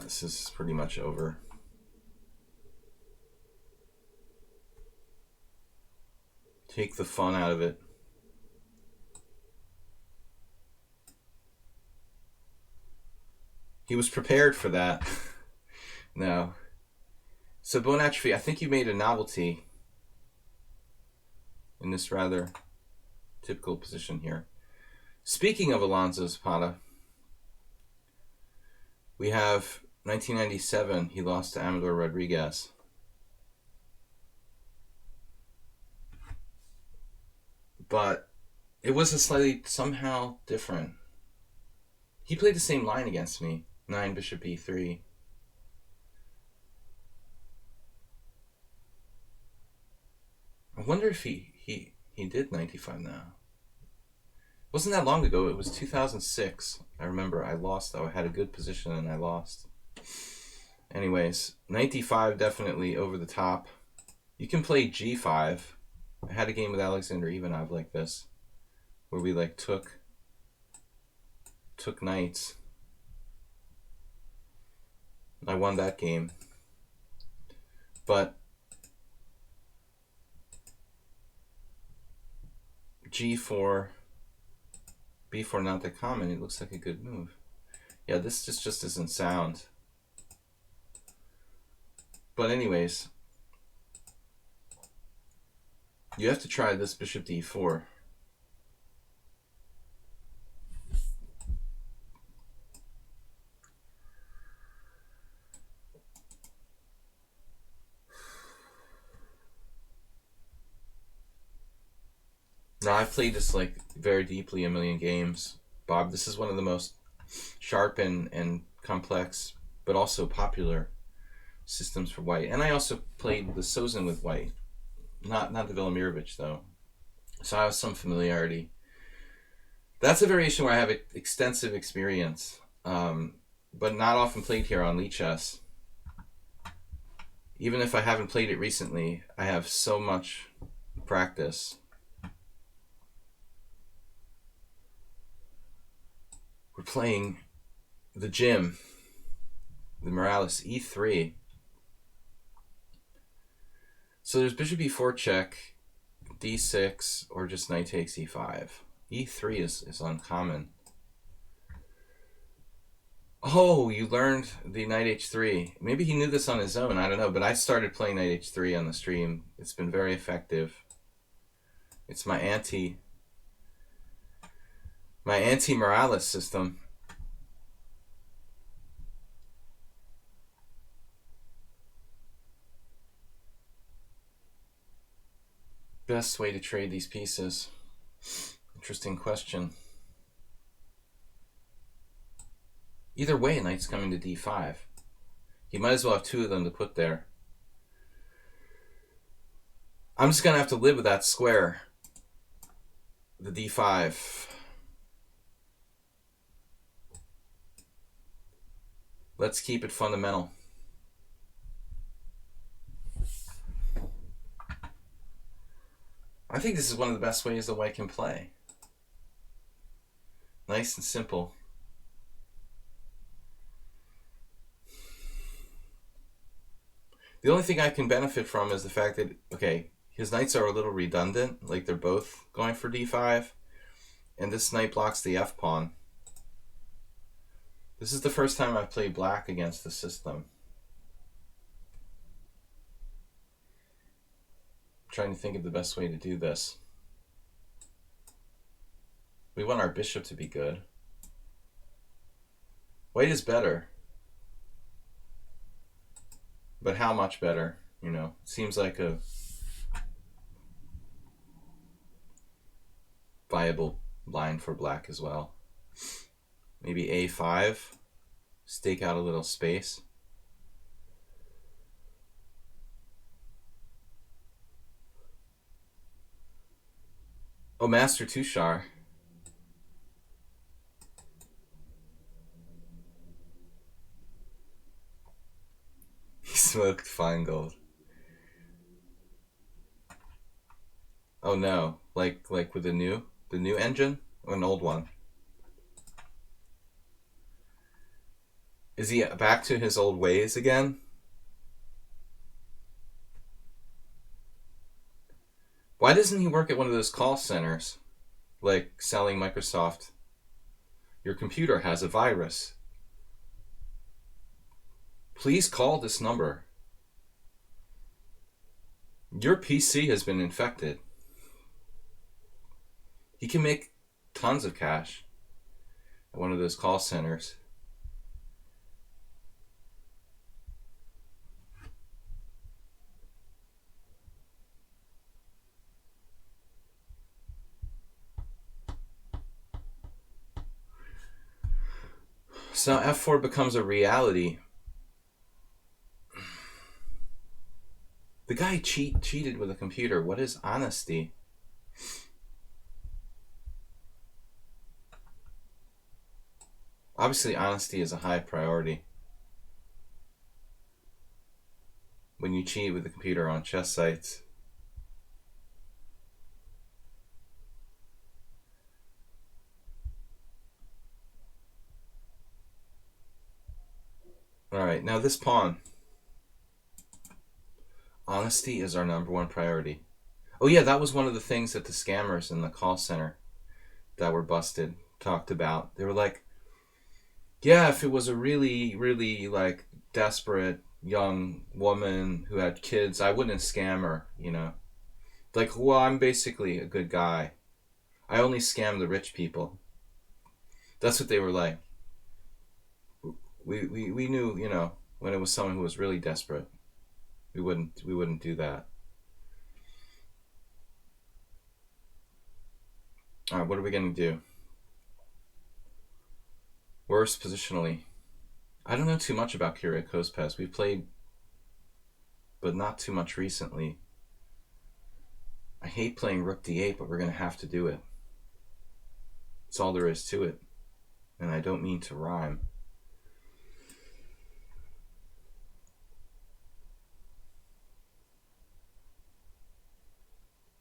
Speaker 1: This is pretty much over. Take the fun out of it. He was prepared for that. No. So bone atrophy, I think you made a novelty in this rather typical position here. Speaking of Alonso Zapata, we have 1997, he lost to Amador Rodriguez. But it was a slightly, somehow different. He played the same line against me, 9 bishop e3. I wonder if he did 95 now. Wasn't that long ago. It was 2006. I remember I lost, though. I had a good position and I lost. Anyways, 95 definitely over the top. You can play g5. I had a game with Alexander Ivanov like this, where we like took knights. I won that game. But g4, b4 not that common. It looks like a good move. Yeah, this just isn't sound. But anyways, you have to try this bishop d4. Now, I've played this like very deeply, a million games. Bob, this is one of the most sharp and complex, but also popular systems for white. And I also played the Sozin with white. Not the Velimirovich, though. So I have some familiarity. That's a variation where I have extensive experience, but not often played here on lichess. Even if I haven't played it recently, I have so much practice. We're playing the gym, the Morales, e3. So there's bishop e4 check, d6, or just knight takes e5. e3 is uncommon. Oh, you learned the knight h3. Maybe he knew this on his own, I don't know, but I started playing knight h3 on the stream. It's been very effective. It's my anti-Morales system. Best way to trade these pieces? Interesting question. Either way, knight's coming to d5. He might as well have 2 of them to put there. I'm just going to have to live with that square. The d5. Let's keep it fundamental. I think this is one of the best ways that white can play. Nice and simple. The only thing I can benefit from is the fact that, okay, his knights are a little redundant. Like, they're both going for d5. And this knight blocks the f-pawn. This is the first time I've played black against the system. I'm trying to think of the best way to do this. We want our bishop to be good. White is better. But how much better? You know, it seems like a viable line for black as well. Maybe a5, stake out a little space. Oh, Master Tushar. He smoked Feingold. Oh no, like with the new engine or an old one? Is he back to his old ways again? Why doesn't he work at one of those call centers? Like selling Microsoft. Your computer has a virus. Please call this number. Your PC has been infected. He can make tons of cash at one of those call centers. So f4 becomes a reality. The guy cheated with a computer. What is honesty? Obviously, honesty is a high priority. When you cheat with a computer on chess sites. Alright, now this pawn. Honesty is our #1 priority. Oh yeah, that was one of the things that the scammers in the call center that were busted talked about. They were like, yeah, if it was a really, really like desperate young woman who had kids, I wouldn't scam her, you know. Like, well, I'm basically a good guy. I only scam the rich people. That's what they were like. We knew, you know, when it was someone who was really desperate, we wouldn't do that. All right, what are we gonna do? Worse positionally. I don't know too much about Kyrgios. We've played, but not too much recently. I hate playing Rook D8, but we're gonna have to do it. That's all there is to it, and I don't mean to rhyme.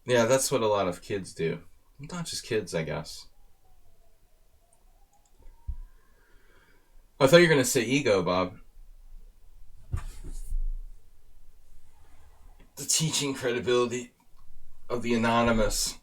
Speaker 1: Yeah, that's what a lot of kids do. Not just kids, I guess. I thought you were going to say ego, Bob. The teaching credibility of the anonymous.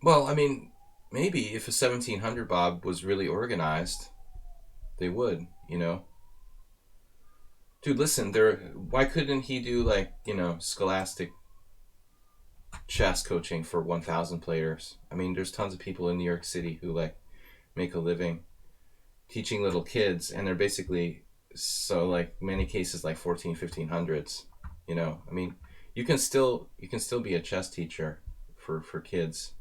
Speaker 1: Well, I mean, maybe if a 1700 Bob was really organized, they would, you know. Dude, listen, why couldn't he do, like, you know, scholastic chess coaching for 1,000 players? I mean, there's tons of people in New York City who, like, make a living teaching little kids, and they're basically, so, like, many cases, like 1500s, you know. I mean, you can still be a chess teacher for kids.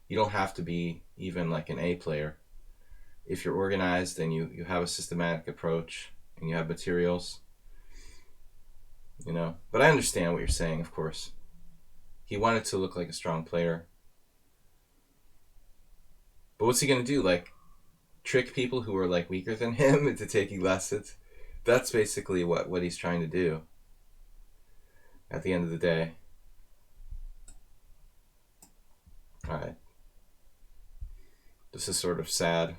Speaker 1: You don't have to be even like an A player. If you're organized and you have a systematic approach and you have materials, you know. But I understand what you're saying, of course. He wanted to look like a strong player. But what's he going to do? Like, trick people who are like weaker than him into taking lessons. That's basically what he's trying to do at the end of the day. Alright. This is sort of sad.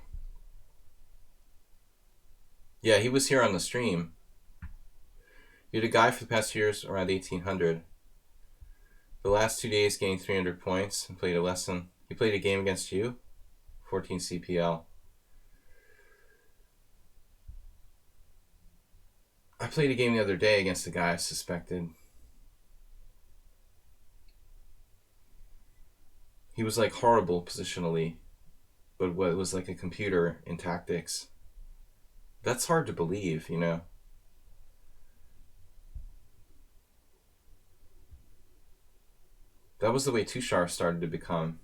Speaker 1: Yeah, he was here on the stream. He had a guy for the past years around 1800. The last 2 days gained 300 points and played a lesson. He played a game against you? 14 CPL. I played a game the other day against a guy I suspected. He was like horrible positionally, but what was like a computer in tactics. That's hard to believe, you know. That was the way Tushar started to become.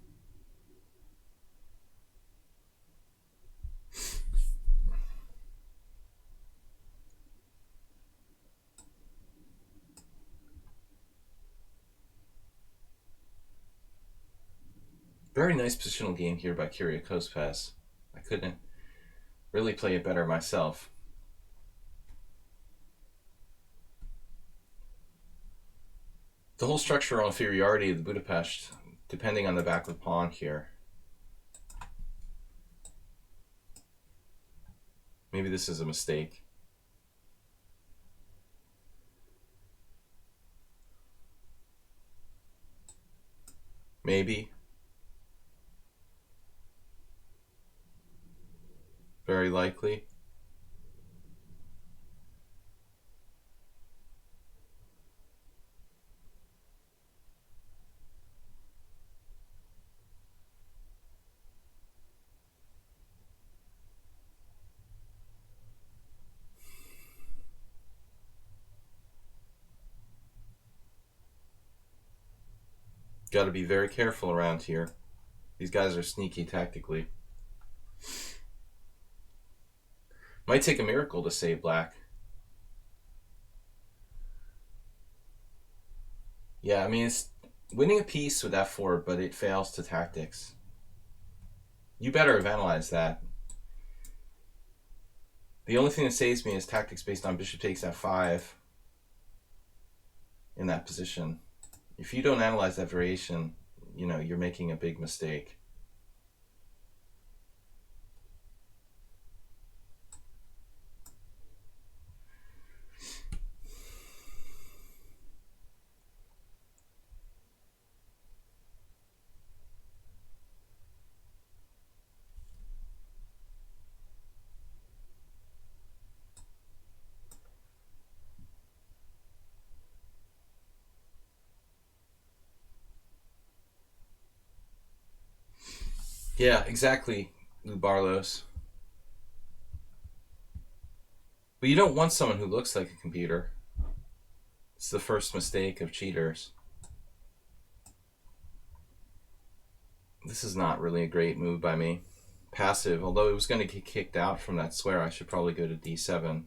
Speaker 1: Very nice positional game here by Kyrgios. I couldn't really play it better myself. The whole structural inferiority of the Budapest, depending on the backward pawn here. Maybe this is a mistake. Maybe. Very likely. Got to be very careful around here. These guys are sneaky tactically. Might take a miracle to save black. Yeah, I mean, it's winning a piece with f4, but it fails to tactics. You better have analyzed that. The only thing that saves me is tactics based on bishop takes f5 in that position. If you don't analyze that variation, you know, you're making a big mistake. Yeah, exactly, Lou Barlos. But you don't want someone who looks like a computer. It's the first mistake of cheaters. This is not really a great move by me. Passive, although it was going to get kicked out from that square, I should probably go to d7.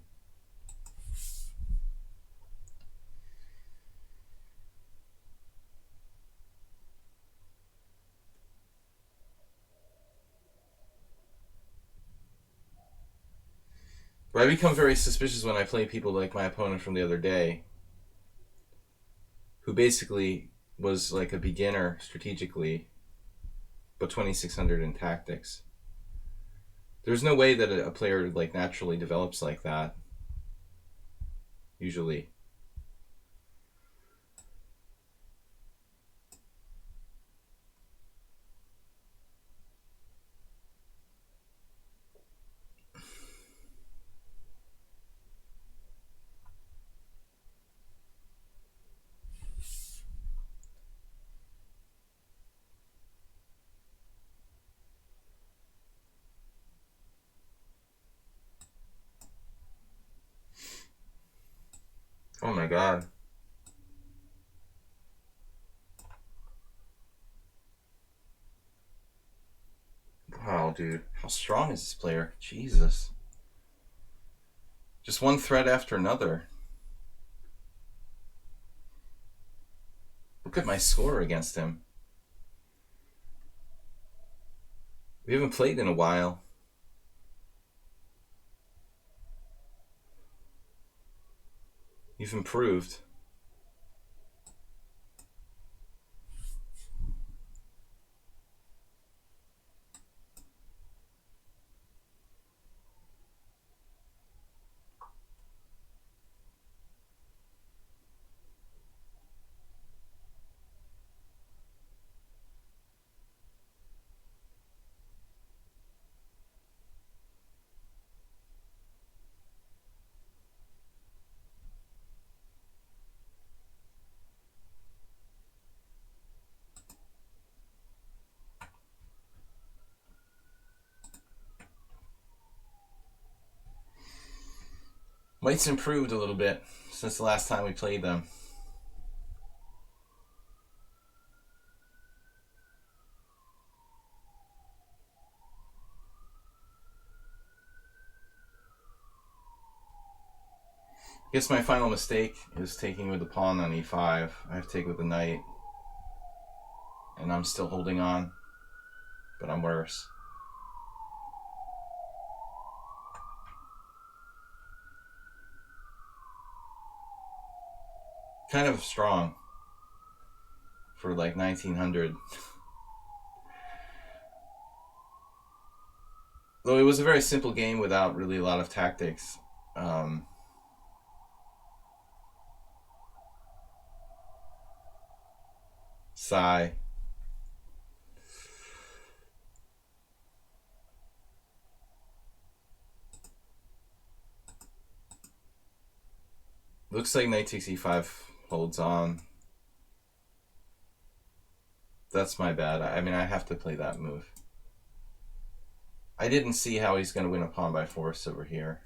Speaker 1: But I become very suspicious when I play people like my opponent from the other day, who basically was like a beginner strategically, but 2600 in tactics. There's no way that a player like naturally develops like that, usually. Oh my god. Wow, dude. How strong is this player? Jesus. Just one threat after another. Look at my score against him. We haven't played in a while. You've improved. White's improved a little bit since the last time we played them. I guess my final mistake is taking with the pawn on e5. I have to take with the knight. And I'm still holding on. But I'm worse. Kind of strong. For like 1900. Though it was a very simple game without really a lot of tactics. Sigh. Looks like knight takes e5 holds on. That's my bad. I mean, I have to play that move. I didn't see how he's going to win a pawn by force over here.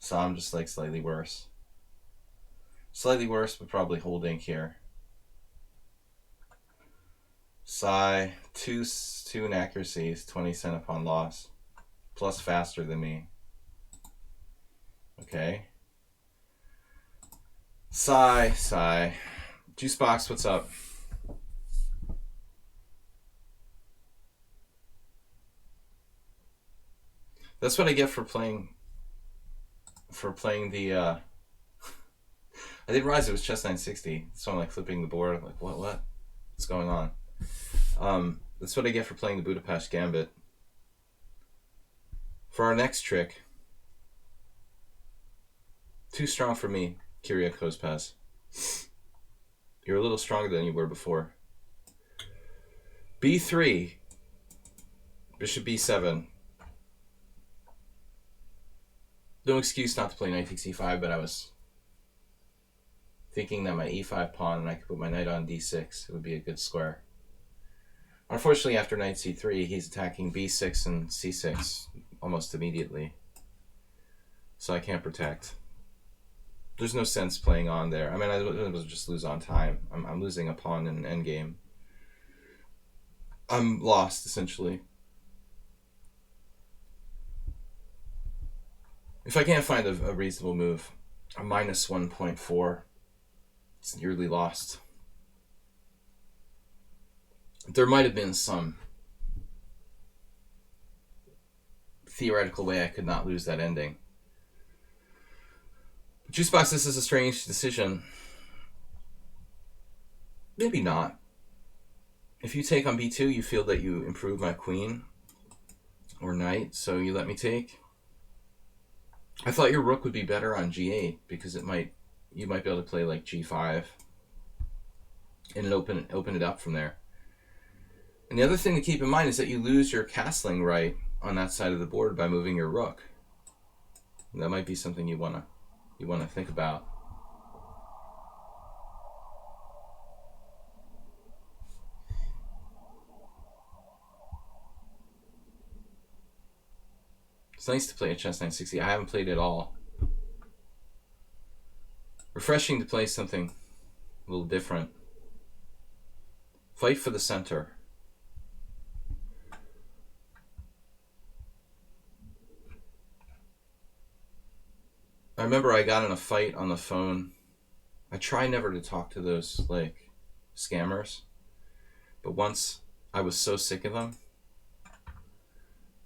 Speaker 1: So I'm just like slightly worse. Slightly worse, but probably holding here. Sigh. Two inaccuracies, 20 cent upon loss. Plus faster than me. Okay. Sigh. Juicebox, what's up? That's what I get for playing the I didn't realize it was chess 960. So I'm like flipping the board. I'm like, what? What's going on? That's what I get for playing the Budapest Gambit. For our next trick, too strong for me, Kyriakos Paz. You're a little stronger than you were before. B3. Bishop B7. No excuse not to play knight takes e5, but I was thinking that my e5 pawn and I could put my knight on d6. It would be a good square. Unfortunately, after knight c3, he's attacking b6 and c6 almost immediately. So I can't protect. There's no sense playing on there. I mean, I would just lose on time. I'm losing a pawn in an endgame. I'm lost, essentially. If I can't find a reasonable move, a minus 1.4, it's nearly lost. There might have been some theoretical way I could not lose that ending. Juicebox, this is a strange decision. Maybe not. If you take on b2, you feel that you improve my queen or knight, so you let me take. I thought your rook would be better on g8 because you might be able to play like g5 and open it up from there. And the other thing to keep in mind is that you lose your castling right on that side of the board by moving your rook. And that might be something you wanna think about. It's nice to play a chess 960. I haven't played it all. Refreshing to play something a little different. Fight for the center. I remember I got in a fight on the phone. I try never to talk to those like scammers, but once I was so sick of them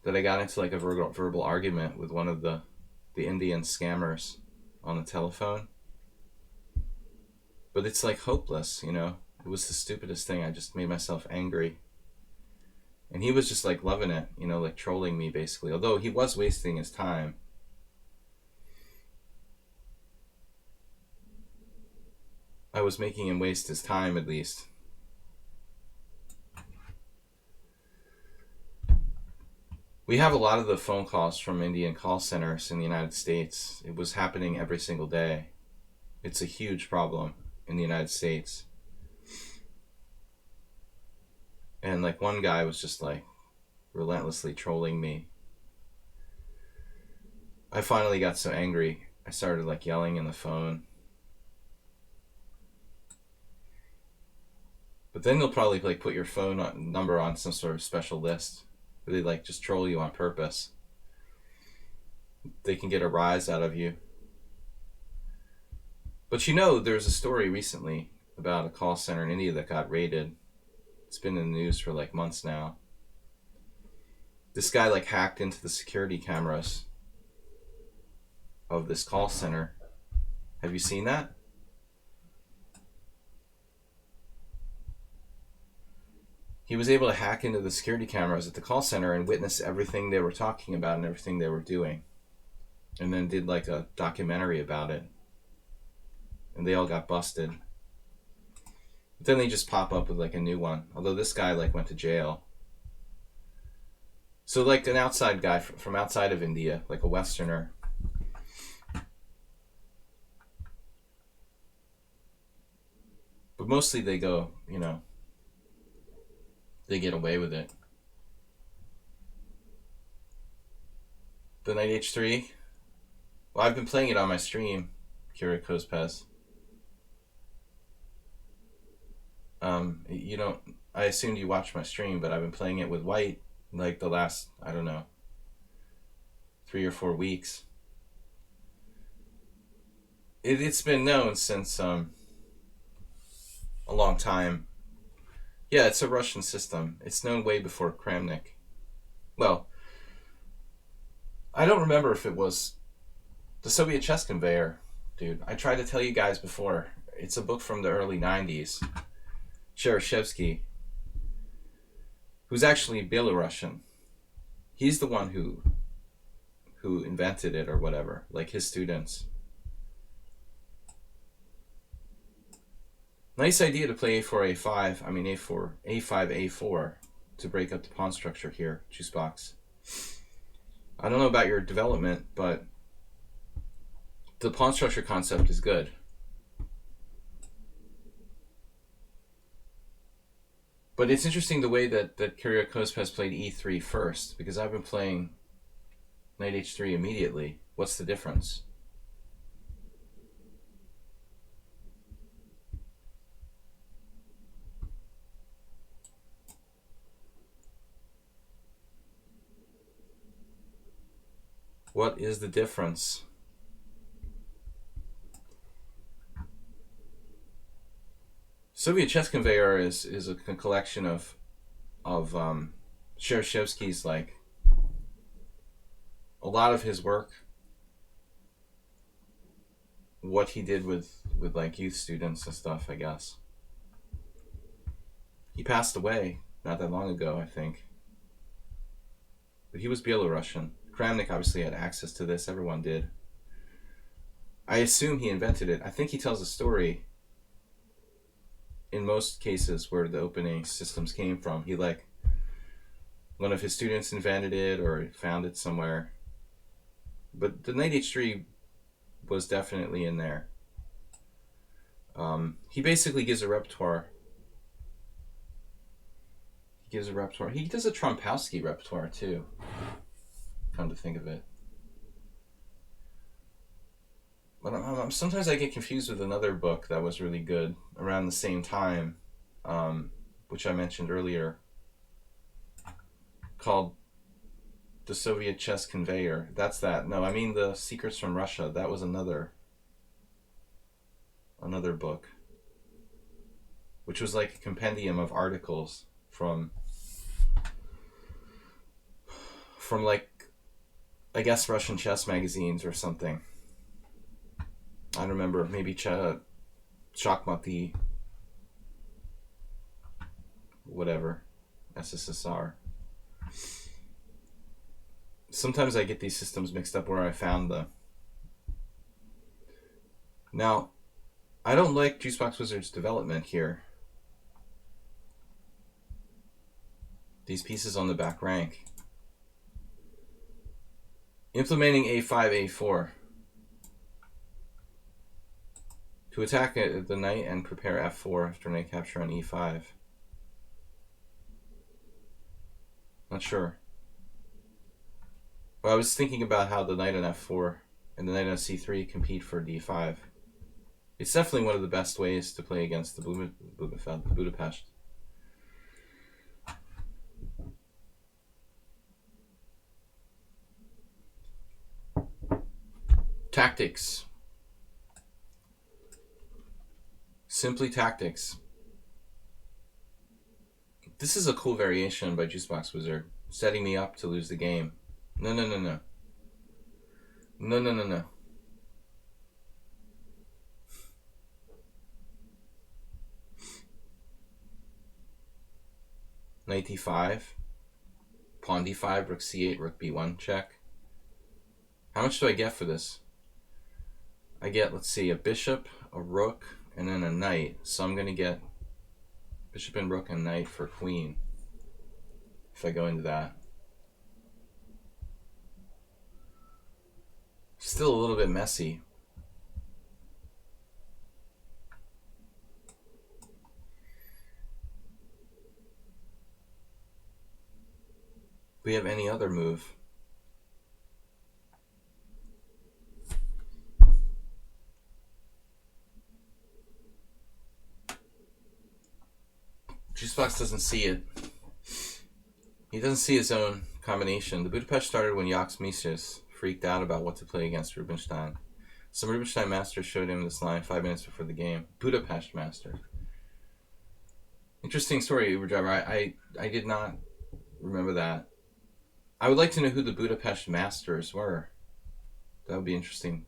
Speaker 1: that I got into like a verbal argument with one of the Indian scammers. on the telephone. But it's like hopeless, you know? It was the stupidest thing. I just made myself angry. And he was just like loving it, you know, like trolling me basically. Although he was wasting his time. I was making him waste his time at least. We have a lot of the phone calls from Indian call centers in the United States. It was happening every single day. It's a huge problem in the United States. And like one guy was just like relentlessly trolling me. I finally got so angry, I started like yelling in the phone. But then they'll probably like put your phone number on some sort of special list where they like just troll you on purpose. They can get a rise out of you. But you know, there's a story recently about a call center in India that got raided. It's been in the news for like months now. This guy like hacked into the security cameras of this call center. Have you seen that? He was able to hack into the security cameras at the call center and witness everything they were talking about and everything they were doing. And then did like a documentary about it. And they all got busted. But then they just pop up with like a new one. Although this guy like went to jail. So like an outside guy from outside of India, like a Westerner. But mostly they go, you know, they get away with it. The Knight H3. Well, I've been playing it on my stream, Kyriakos Pez. You don't. I assumed you watched my stream, but I've been playing it with white like the last, I don't know, 3 or 4 weeks. It's been known since a long time. Yeah, it's a Russian system. It's known way before Kramnik. Well, I don't remember if it was the Soviet chess conveyor, dude. I tried to tell you guys before. It's a book from the early 90s. Chereshevsky, who's actually Belarusian. He's the one who invented it or whatever, like his students. Nice idea to play a4, a5. I mean a4, a5, a4 to break up the pawn structure here, Juicebox. I don't know about your development, but the pawn structure concept is good. But it's interesting the way that Kyriakos has played e3 first, because I've been playing Knight h3 immediately. What's the difference? What is the difference? Soviet Chess Conveyor is a collection of Chereshevsky's, like, a lot of his work, what he did with like youth students and stuff, I guess. He passed away not that long ago, I think. But he was Belarusian. Kramnik obviously had access to this. Everyone did. I assume he invented it. I think he tells a story in most cases where the opening systems came from. He, like, one of his students invented it or found it somewhere. But the Knight h3 was definitely in there. He basically gives a repertoire. He does a Trompowsky repertoire too, come to think of it. But sometimes I get confused with another book that was really good around the same time, which I mentioned earlier, called The Soviet Chess Conveyor. That's that. No, I mean The Secrets from Russia. That was another book, which was like a compendium of articles from like, I guess, Russian chess magazines or something. I remember maybe Chakmati, whatever, SSSR. Sometimes I get these systems mixed up where I found the... Now, I don't like Juicebox Wizard's development here. These pieces on the back rank. Implementing A5, A4. To attack the knight and prepare F4 after knight capture on E5. Not sure. Well, I was thinking about how the knight on F4 and the knight on C3 compete for D5. It's definitely one of the best ways to play against the Budapest. Tactics. Simply tactics. This is a cool variation by Juicebox Wizard, setting me up to lose the game. No. No. Knight D5, pawn D5, rook C8, rook B1 check. How much do I get for this? I get, let's see, a bishop, a rook, and then a knight. So I'm going to get bishop and rook and knight for queen, if I go into that. Still a little bit messy. Do we have any other move? Juicebox doesn't see it. He doesn't see his own combination. The Budapest started when Jacques Mises freaked out about what to play against Rubinstein. Some Rubinstein masters showed him this line 5 minutes before the game. Budapest master. Interesting story, Uber driver. I did not remember that. I would like to know who the Budapest masters were. That would be interesting.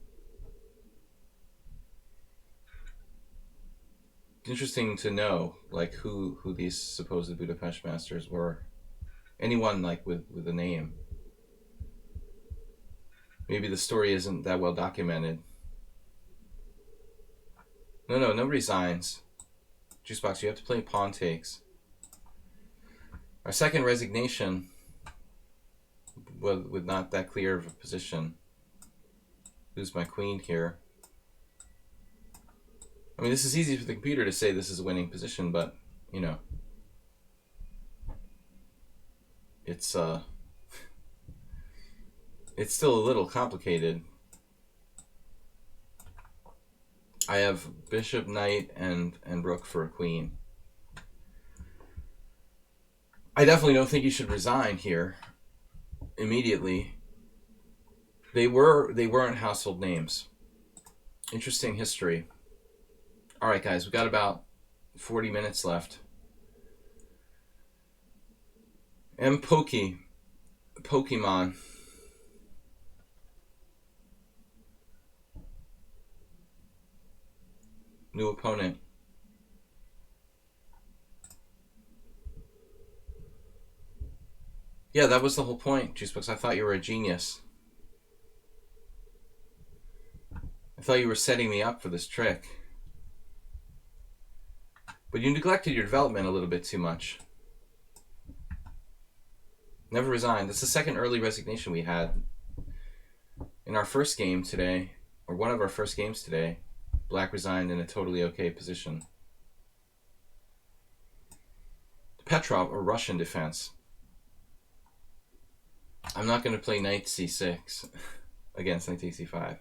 Speaker 1: Interesting to know, like, who these supposed Budapest masters were. Anyone, like, with a name. Maybe the story isn't that well documented. No resigns. Juicebox, you have to play pawn takes. Our second resignation, with not that clear of a position. Lose my queen here. I mean, this is easy for the computer to say this is a winning position, but, you know, it's still a little complicated. I have bishop, knight, and rook for a queen. I definitely don't think you should resign here immediately. They weren't household names. Interesting history. All right, guys, we've got about 40 minutes left. Pokemon. New opponent. Yeah, that was the whole point, Juicebox. I thought you were a genius. I thought you were setting me up for this trick. But you neglected your development a little bit too much. Never resigned. That's the second early resignation we had. In our first game today, or one of our first games today, Black resigned in a totally okay position. Petrov, or Russian defense. I'm not going to play knight c6 against knight c5.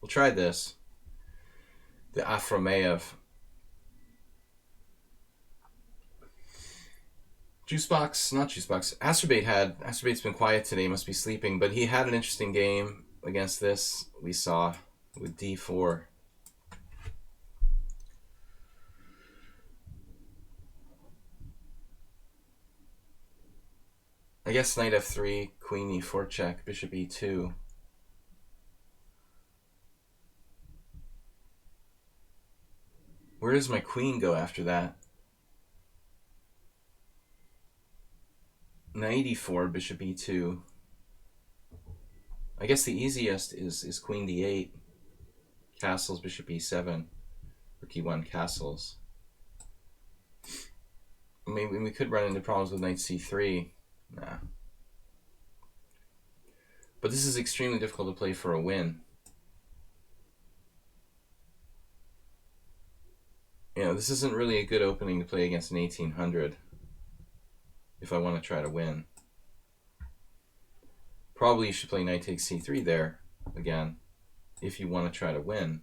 Speaker 1: We'll try this. The Afromeyev. Juicebox, not Juicebox. Astrobate's been quiet today, must be sleeping, but he had an interesting game against this we saw with d4. I guess knight f3, queen e4 check, bishop e2. Where does my queen go after that? Knight e4, bishop e2. I guess the easiest is queen d8, castles, bishop e7, rook e1, castles. Maybe we could run into problems with knight c3. Nah. But this is extremely difficult to play for a win. You know, this isn't really a good opening to play against an 1800 if I want to try to win. Probably you should play knight takes c3 there again if you want to try to win.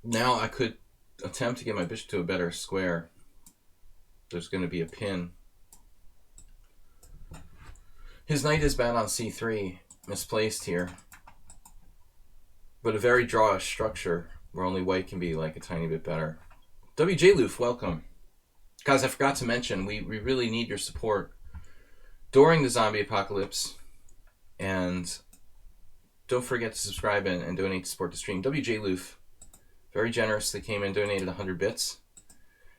Speaker 1: Now I could attempt to get my bishop to a better square. There's going to be a pin. His knight is bad on c3, misplaced here. But a very drawish structure where only white can be like a tiny bit better. WJ Loof, welcome. Guys, I forgot to mention, we really need your support during the zombie apocalypse. And don't forget to subscribe and donate to support the stream. WJ Loof very generously came in, donated 100 bits.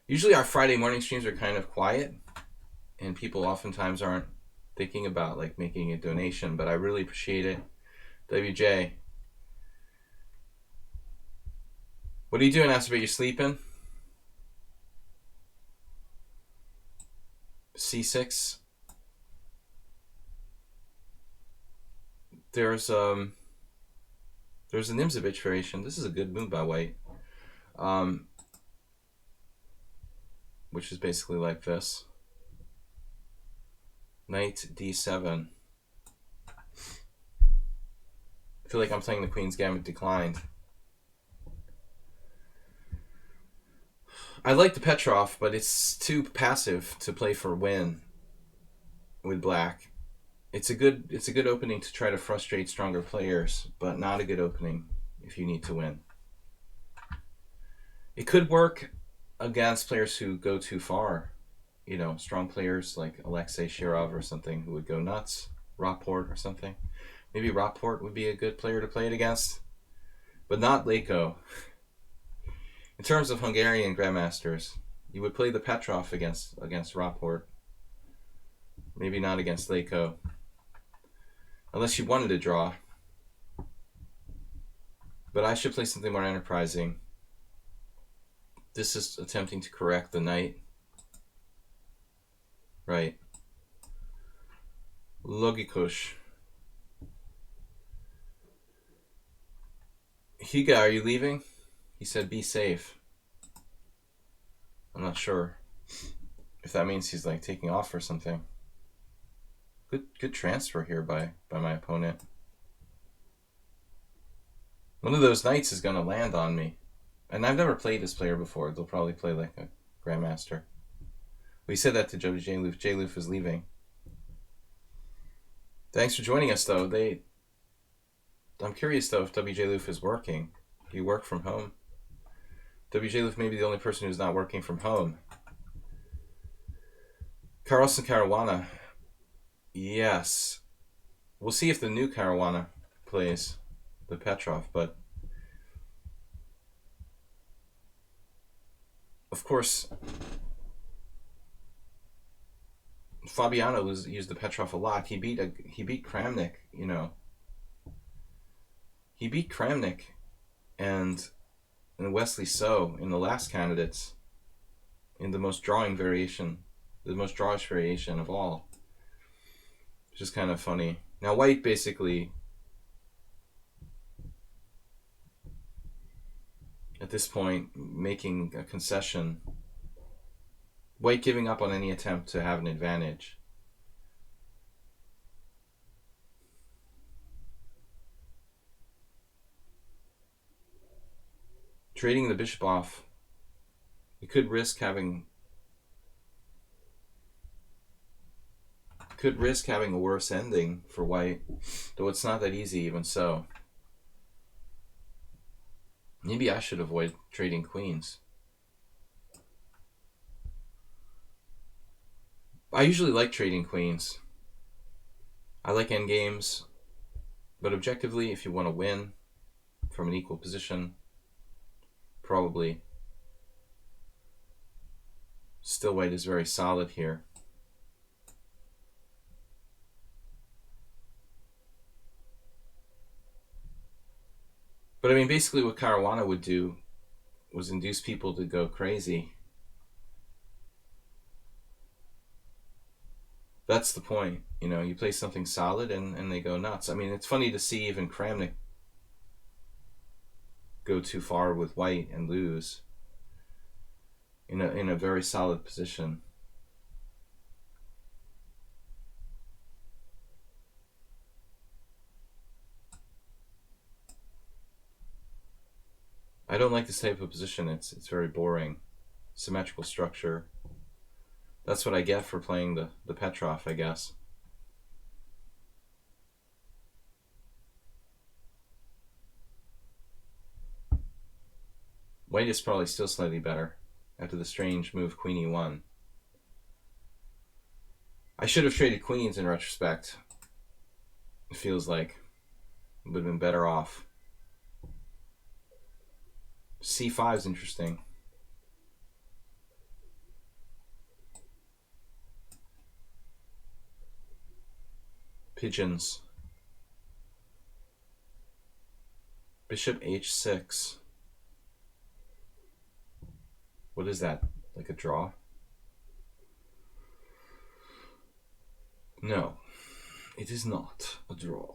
Speaker 1: Usually our Friday morning streams are kind of quiet, and people oftentimes aren't thinking about like making a donation, but I really appreciate it. WJ. What are you doing, Aster? You sleeping? C6. There's a Nimzovich variation. This is a good move by white. Which is basically like this. Knight d7. I feel like I'm playing the Queen's Gambit declined. I like the Petrov, but it's too passive to play for win with black. It's a good opening to try to frustrate stronger players, but not a good opening if you need to win. It could work against players who go too far. You know, strong players like Alexei Shirov or something who would go nuts. Rockport or something. Maybe Rockport would be a good player to play it against, but not Leko. In terms of Hungarian grandmasters, you would play the Petrov against Rockport. Maybe not against Leko. Unless you wanted to draw. But I should play something more enterprising. This is attempting to correct the knight. Right. Logikush. Higa, are you leaving? He said be safe. I'm not sure if that means he's like taking off or something. Good transfer here by my opponent. One of those knights is going to land on me. And I've never played this player before. They'll probably play like a grandmaster. We said that to J. Loof. J. Loof is leaving. Thanks for joining us, though. I'm curious, though, if WJ Loof is working. Do you work from home? WJ Loof may be the only person who's not working from home. Carlson Caruana. Yes. We'll see if the new Caruana plays the Petrov, but of course Fabiano used the Petrov a lot. He beat Kramnik, you know. He beat Kramnik and Wesley So in the last candidates in the most drawish variation of all. Which is kind of funny. Now white basically at this point making a concession. White giving up on any attempt to have an advantage. Trading the bishop off, you could risk having a worse ending for white, though it's not that easy even so. Maybe I should avoid trading queens. I usually like trading queens. I like endgames, but objectively, if you want to win from an equal position, probably still white is very solid here. But I mean, basically what Caruana would do was induce people to go crazy. That's the point. You know, you play something solid and they go nuts. I mean, it's funny to see even Kramnik go too far with white and lose in a very solid position. I don't like this type of position. It's very boring. Symmetrical structure. That's what I get for playing the Petrov, I guess. White is probably still slightly better after the strange move Queen E1. I should have traded queens in retrospect. It feels like it would have been better off. C5 is interesting. Pigeons. Bishop H6. What is that? Like a draw? No, it is not a draw.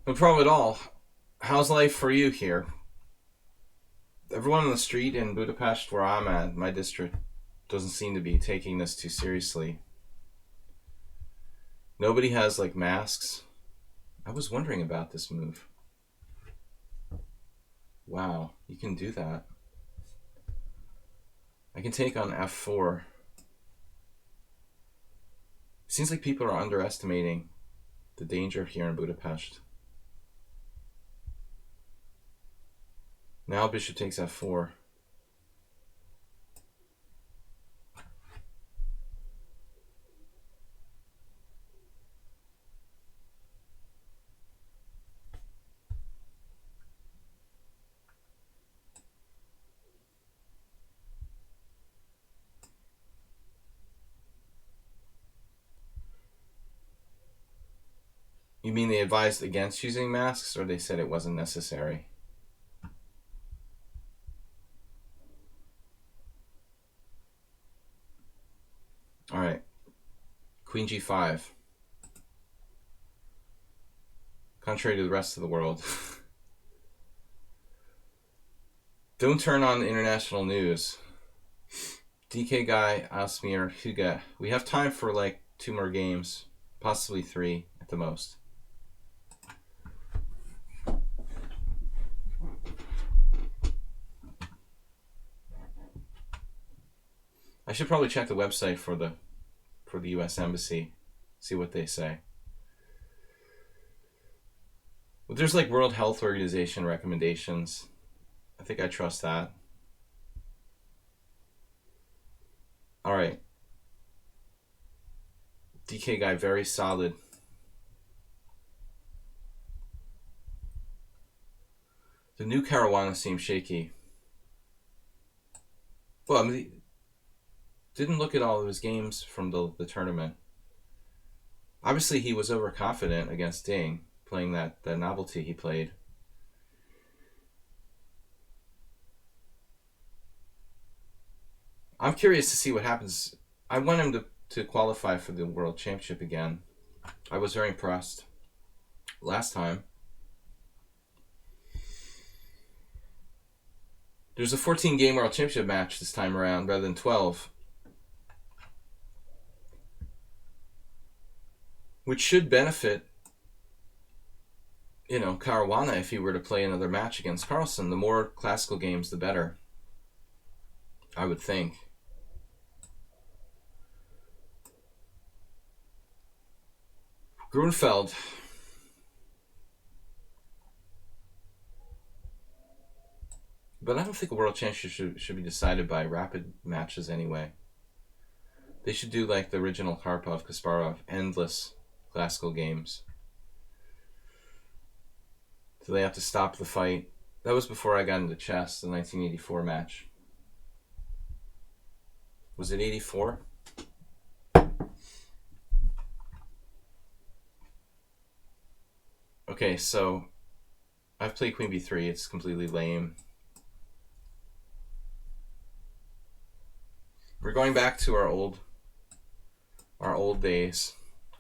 Speaker 1: No problem at all. How's life for you here? Everyone on the street in Budapest, where I'm at, my district, doesn't seem to be taking this too seriously. Nobody has like masks. I was wondering about this move. Wow, you can do that. I can take on F4. Seems like people are underestimating the danger here in Budapest. Now bishop takes F4. You mean they advised against using masks, or they said it wasn't necessary? Alright. Queen G5. Contrary to the rest of the world. Don't turn on the international news. DK Guy, Asmir, Huga. We have time for like 2 more games. Possibly 3 at the most. I should probably check the website for the US Embassy, see what they say. But there's like World Health Organization recommendations. I think I trust that. All right. DK Guy, very solid. The new Caruana seems shaky. Well, I mean, didn't look at all of his games from the tournament. Obviously, he was overconfident against Ding, playing that novelty he played. I'm curious to see what happens. I want him to qualify for the World Championship again. I was very impressed last time. There's a 14-game World Championship match this time around rather than 12. Which should benefit, Caruana if he were to play another match against Carlsen. The more classical games, the better, I would think. Grunfeld. But I don't think a World Championship should be decided by rapid matches anyway. They should do like the original Karpov-Kasparov, endless classical games. So they have to stop the fight. That was before I got into chess, the 1984 match. Was it 84? Okay, so I've played Queen B3. It's completely lame. We're going back to our old days.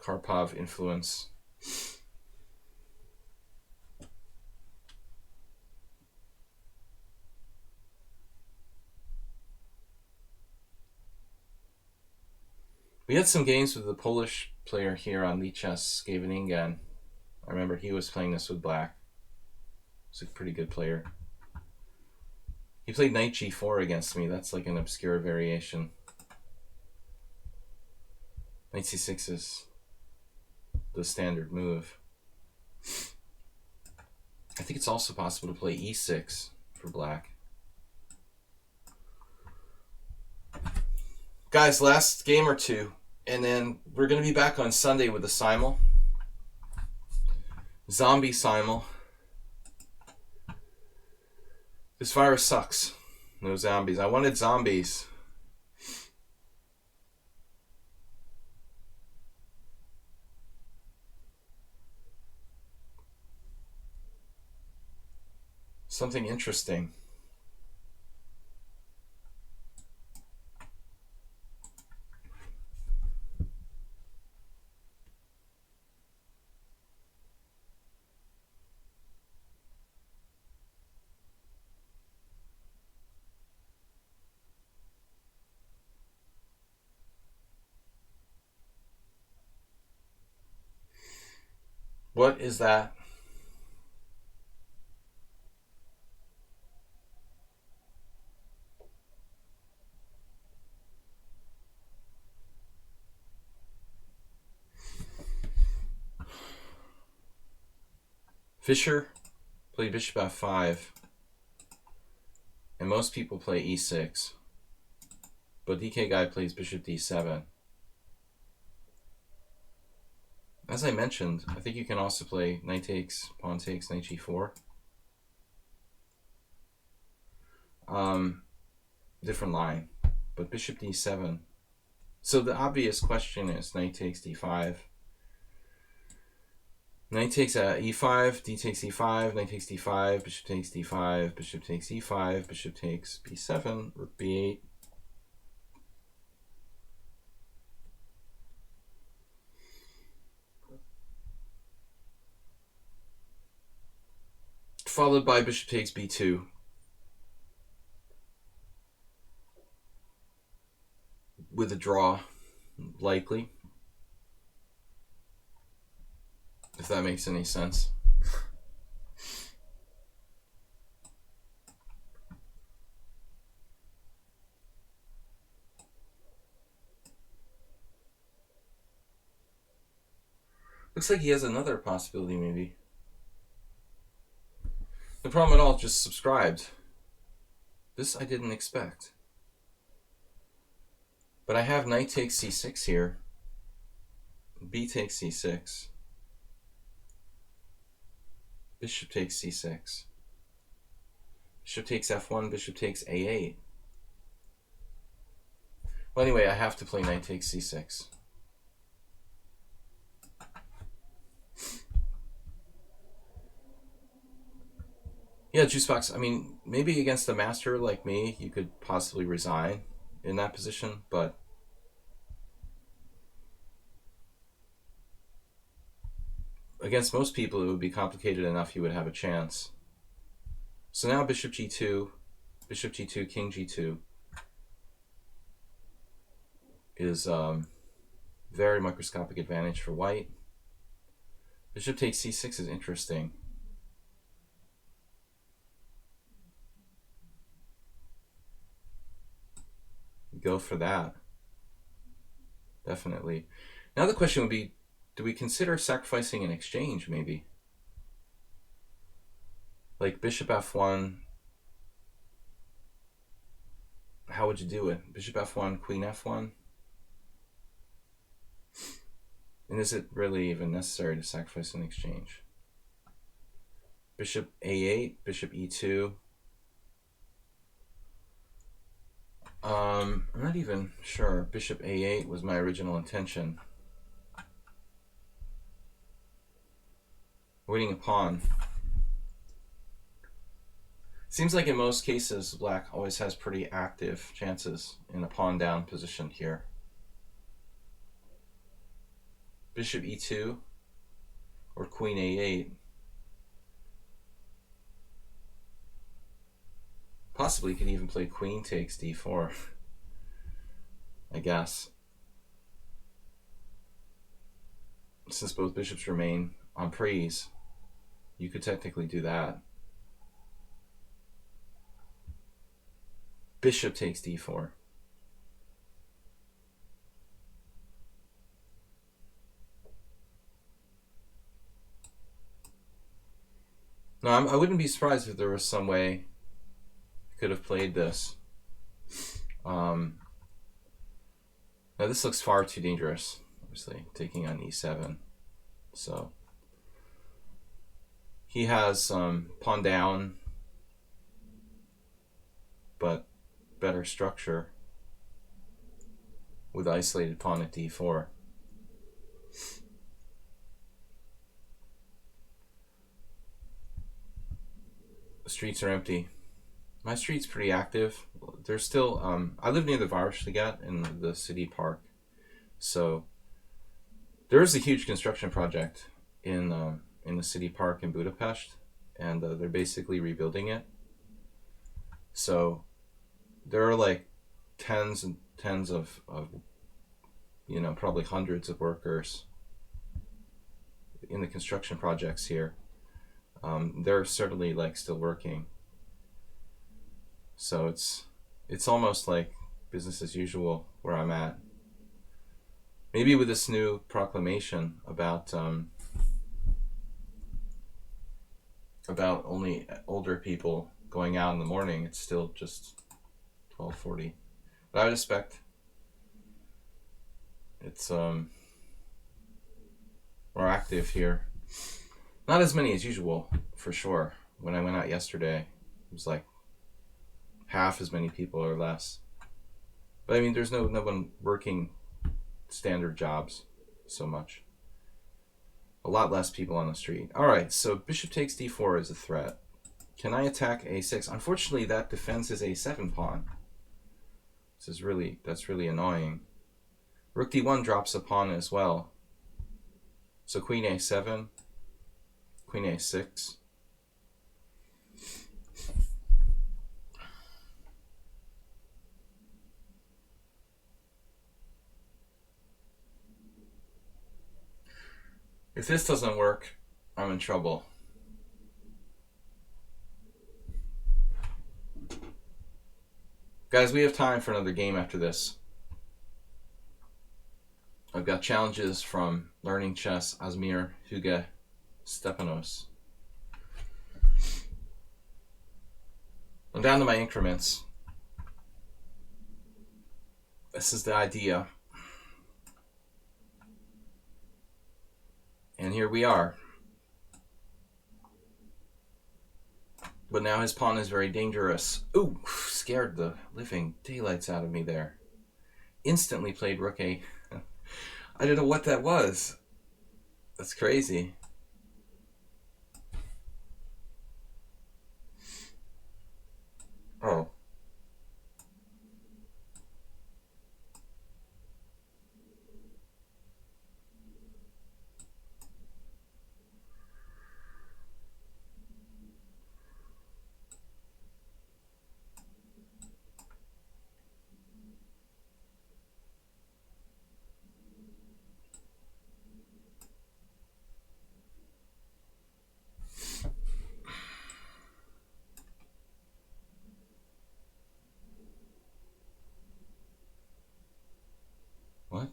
Speaker 1: Karpov influence. We had some games with the Polish player here on lichess, Gavin Ingen. I remember he was playing this with black. He's a pretty good player. He played knight g4 against me. That's like an obscure variation. Knight c6 is the standard move. I think it's also possible to play e6 for black. Guys, last game or two, and then we're going to be back on Sunday with the simul. Zombie simul. This virus sucks. No zombies. I wanted zombies. Something interesting. What is that? Fischer played bishop f5, and most people play e6, but DK guy plays bishop d7. As I mentioned, I think you can also play knight takes, pawn takes, knight g4. Different line, but bishop d7. So the obvious question is knight takes d5. Knight takes e5, d takes e5, knight takes d5, bishop takes d5, bishop takes e5, bishop takes b7, rook b8. Followed by bishop takes b2. With a draw, likely. If that makes any sense. Looks like he has another possibility, maybe. No problem at all, just subscribed. This I didn't expect. But I have knight takes c6 here. B takes c6. Bishop takes c6. Bishop takes f1, bishop takes a8. Well, anyway, I have to play knight takes c6. Yeah, Juicebox, I mean, maybe against a master like me, you could possibly resign in that position, but against most people, it would be complicated enough you would have a chance. So now bishop g2, bishop g2, king g2 is very microscopic advantage for white. Bishop takes c6 is interesting. Go for that. Definitely. Now the question would be, do we consider sacrificing an exchange maybe? Like bishop f1, how would you do it? Bishop f1, queen f1? And is it really even necessary to sacrifice an exchange? Bishop a8, bishop e2. I'm not even sure. Bishop a8 was my original intention. Waiting a pawn. Seems like in most cases, black always has pretty active chances in a pawn down position here. Bishop e2 or queen a8. Possibly could even play queen takes d4, I guess. Since both bishops remain on prise, you could technically do that. Bishop takes d4. No, I wouldn't be surprised if there was some way I could have played this. Now this looks far too dangerous, obviously, taking on e7. So he has pawn down, but better structure with isolated pawn at d4. The streets are empty. My street's pretty active. There's still, I live near the Varshligat in the city park. So there is a huge construction project in the city park in Budapest, and they're basically rebuilding it. So there are like tens and tens of probably hundreds of workers in the construction projects here. They're certainly like still working. So it's almost like business as usual where I'm at. Maybe with this new proclamation about only older people going out in the morning, it's still just 12:40. But I would expect it's more active here. Not as many as usual, for sure. When I went out yesterday, it was like half as many people or less. But I mean, there's no one working standard jobs so much. A lot less people on the street. All right, so bishop takes d4 is a threat. Can I attack a6? Unfortunately, that defends his a7 pawn. That's really annoying. Rook d1 drops a pawn as well. So queen a7, queen a6. If this doesn't work, I'm in trouble. Guys, we have time for another game after this. I've got challenges from Learning Chess, Asmir, Hugo, Stepanos. I'm down to my increments. This is the idea. And here we are. But now his pawn is very dangerous. Ooh, scared the living daylights out of me there. Instantly played rook a. I don't know what that was. That's crazy. Oh. What?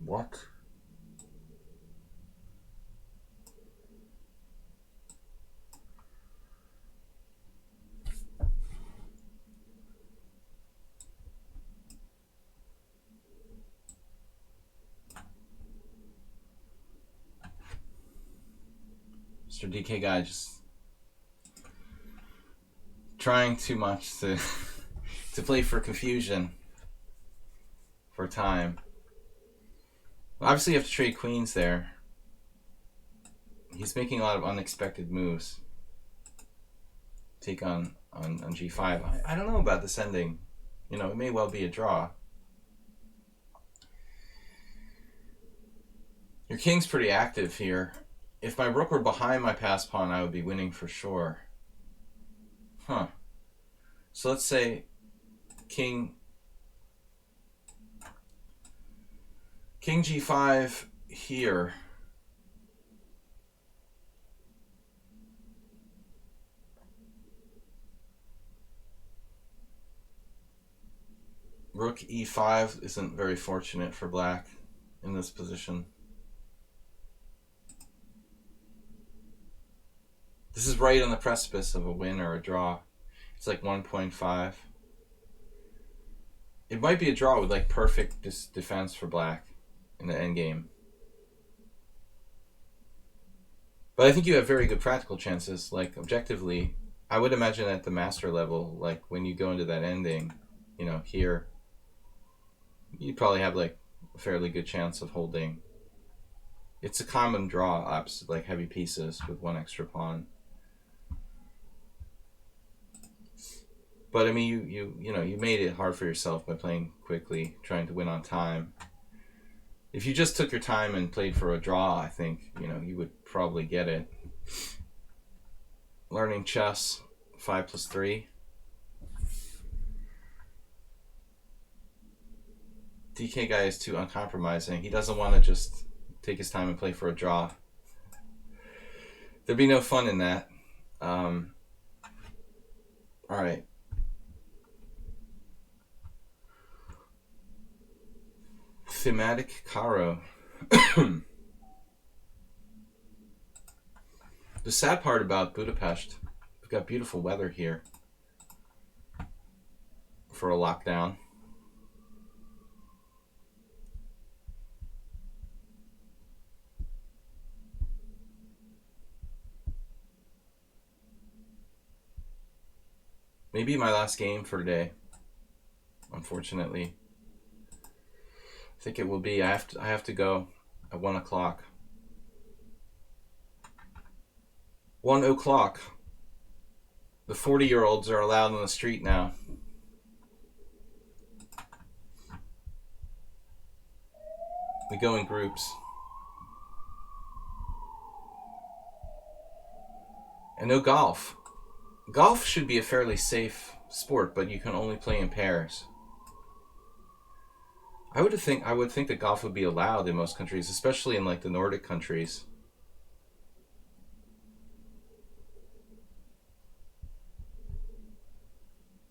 Speaker 1: What? Mr. DK guy just trying too much to to play for confusion for time. Obviously, you have to trade queens there. He's making a lot of unexpected moves. Take on g5. I don't know about this ending. You know, it may well be a draw. Your king's pretty active here. If my rook were behind my pass pawn, I would be winning for sure. Huh. So let's say king g5 here. Rook e5 isn't very fortunate for black in this position. This is right on the precipice of a win or a draw. It's like 1.5. It might be a draw with like perfect defense for black in the endgame. But I think you have very good practical chances. Like objectively, I would imagine at the master level, like when you go into that ending, you know, here, you probably have like a fairly good chance of holding. It's a common draw ups, like heavy pieces with one extra pawn. But I mean, you made it hard for yourself by playing quickly, trying to win on time. If you just took your time and played for a draw, I think, you know, you would probably get it. Learning chess, 5+3. DK guy is too uncompromising. He doesn't want to just take his time and play for a draw. There'd be no fun in that. All right. Thematic Caro. The sad part about Budapest, we've got beautiful weather here for a lockdown. Maybe my last game for today, unfortunately. I think it will be. I have to go at 1 o'clock. 1 o'clock. The 40-year-olds are allowed on the street now. We go in groups. And no golf. Golf should be a fairly safe sport, but you can only play in pairs. I would think that golf would be allowed in most countries, especially in like the Nordic countries.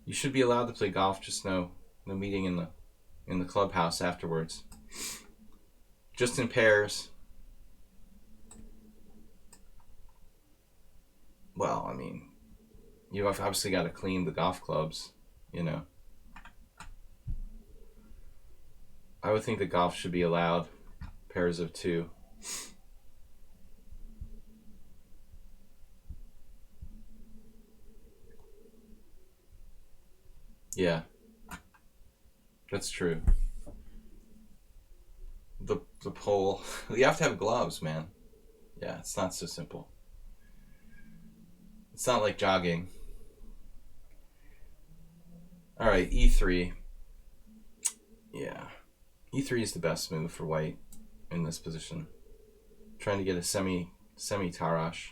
Speaker 1: You should be allowed to play golf, just no meeting in the clubhouse afterwards. Just in pairs. Well, I mean, you've obviously got to clean the golf clubs, you know. I would think that golf should be allowed pairs of two. Yeah, that's true. The pole, you have to have gloves, man. Yeah, it's not so simple. It's not like jogging. All right, e3. Yeah, e3 is the best move for white in this position. Trying to get a semi Tarash.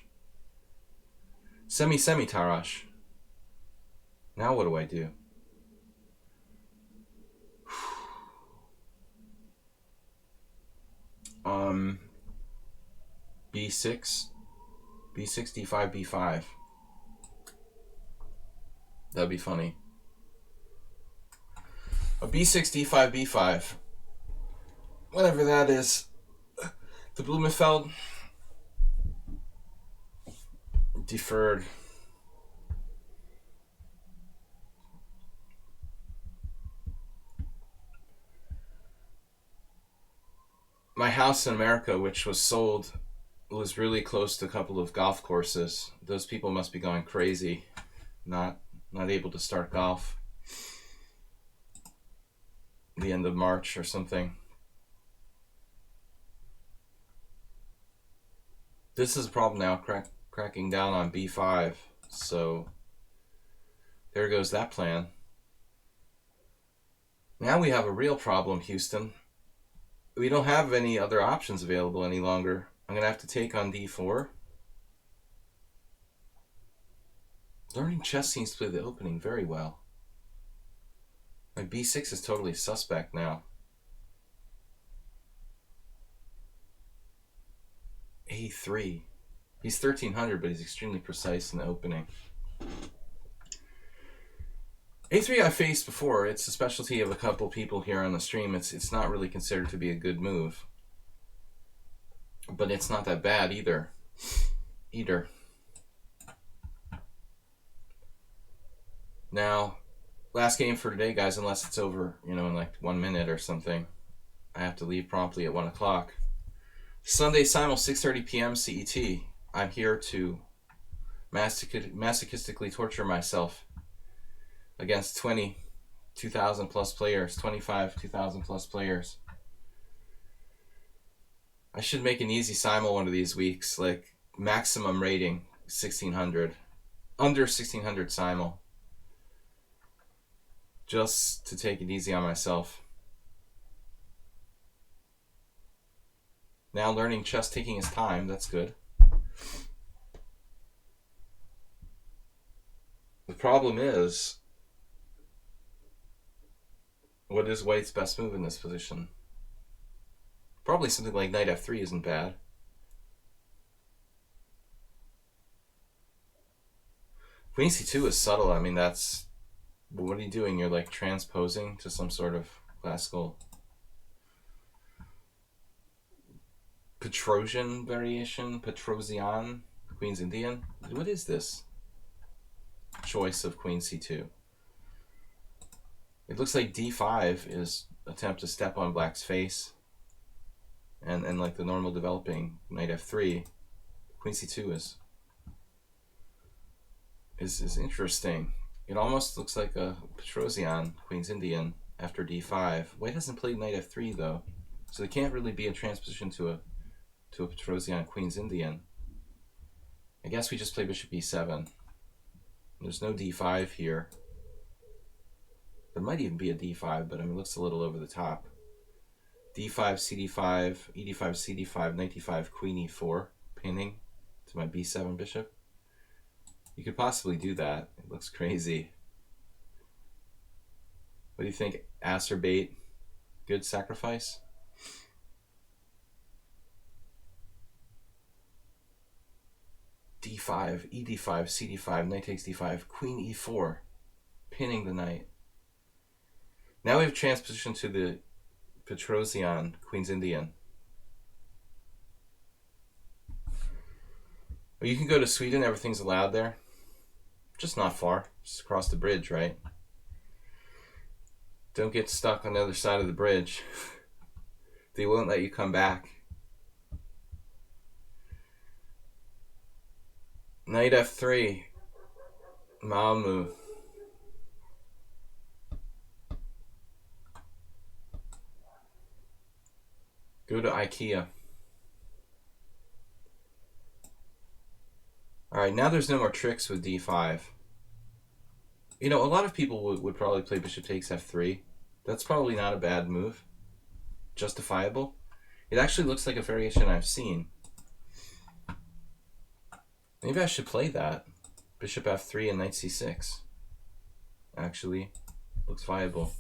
Speaker 1: Semi Tarash. Now what do I do? B6, B6, D5, B5. That'd be funny. A B6, D5, B5. Whatever that is. The Blumenfeld. Deferred. My house in America, which was sold, was really close to a couple of golf courses. Those people must be going crazy, not able to start golf the end of March or something. This is a problem now, cracking down on B5. So there goes that plan. Now we have a real problem, Houston. We don't have any other options available any longer. I'm going to have to take on D4. Learning chess seems to play the opening very well. My B6 is totally suspect now. A3. He's 1300, but he's extremely precise in the opening. A3 I faced before. It's a specialty of a couple people here on the stream. It's not really considered to be a good move. But it's not that bad either. Now, last game for today, guys, unless it's over, in like 1 minute or something. I have to leave promptly at 1 o'clock. Sunday, simul, 6:30 p.m. CET. I'm here to masochistically torture myself against 2,000 plus players, 2,000 plus players. I should make an easy simul one of these weeks, like maximum rating 1,600, under 1,600 simul, just to take it easy on myself. Now learning chess, taking his time, that's good. The problem is, what is white's best move in this position? Probably something like knight f3 isn't bad. Queen c2 is subtle. I mean, what are you doing? You're like transposing to some sort of classical Petrosian variation, Petrosian, Queen's Indian. What is this choice of Queen c2? It looks like d5 is attempt to step on black's face, and like the normal developing knight f3, Queen c2 is interesting. It almost looks like a Petrosian, Queen's Indian, after d5. White hasn't played knight f3 though, so it can't really be a transposition to a Petrosian, Queen's Indian. I guess we just play bishop e7. There's no d5 here. There might even be a d5, but I mean, it looks a little over the top. d5, cd5, ed5, cd5, knight d5, queen e4, pinning to my b7 bishop. You could possibly do that. It looks crazy. What do you think? Acerbate Good sacrifice. D5, ED5, CD5, knight takes D5, queen E4, pinning the knight. Now we have transposition to the Petrosian, Queen's Indian. Well, you can go to Sweden, everything's allowed there. Just not far, just across the bridge, right? Don't get stuck on the other side of the bridge. They won't let you come back. Knight F3. Malmu. Go to IKEA. Alright, now there's no more tricks with D5. You know, a lot of people would probably play bishop takes F3. That's probably not a bad move. Justifiable. It actually looks like a variation I've seen. Maybe I should play that. Bishop F3 and knight C6. Actually, looks viable.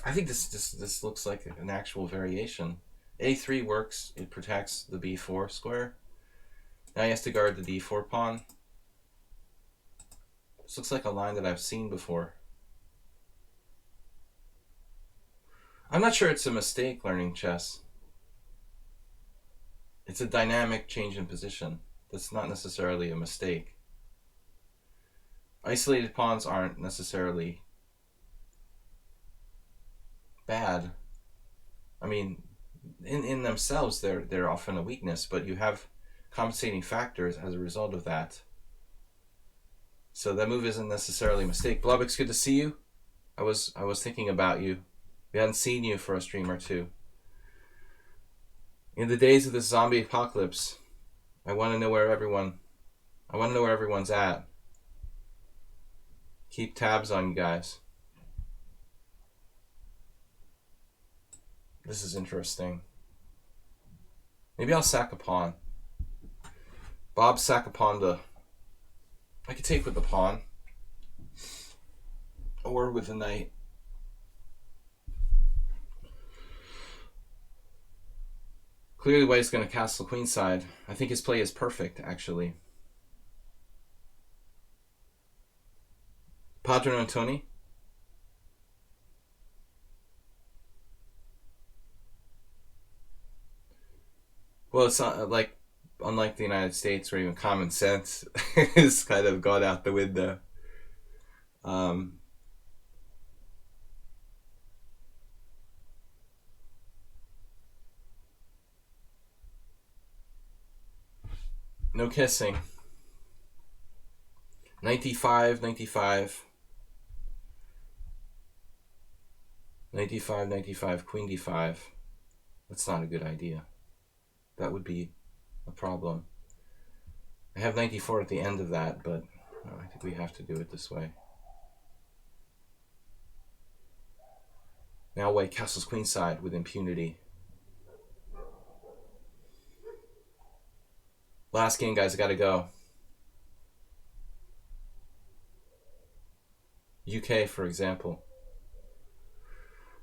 Speaker 1: I think this looks like an actual variation. A3 works. It protects the B4 square. Now he has to guard the D4 pawn. This looks like a line that I've seen before. I'm not sure it's a mistake learning chess. It's a dynamic change in position. That's not necessarily a mistake. Isolated pawns aren't necessarily bad. I mean, in themselves, they're often a weakness, but you have compensating factors as a result of that. So that move isn't necessarily a mistake. Blubix, good to see you. I was thinking about you. We hadn't seen you for a stream or two. In the days of this zombie apocalypse, I want to know where everyone's at. Keep tabs on you guys. This is interesting. Maybe I'll sack a pawn. Bob, sack a pawn to... I could take with the pawn. Or with the knight. Clearly White's going to castle queenside. I think his play is perfect, actually. Padron and Tony? Well, it's not like, unlike the United States, where even common sense is kind of gone out the window. No kissing. 95, 95. 95, 95, queen d5. That's not a good idea. That would be a problem. I have 94 at the end of that, but no, I think we have to do it this way. Now White castles queenside with impunity. Last game, guys, I gotta go. UK, for example.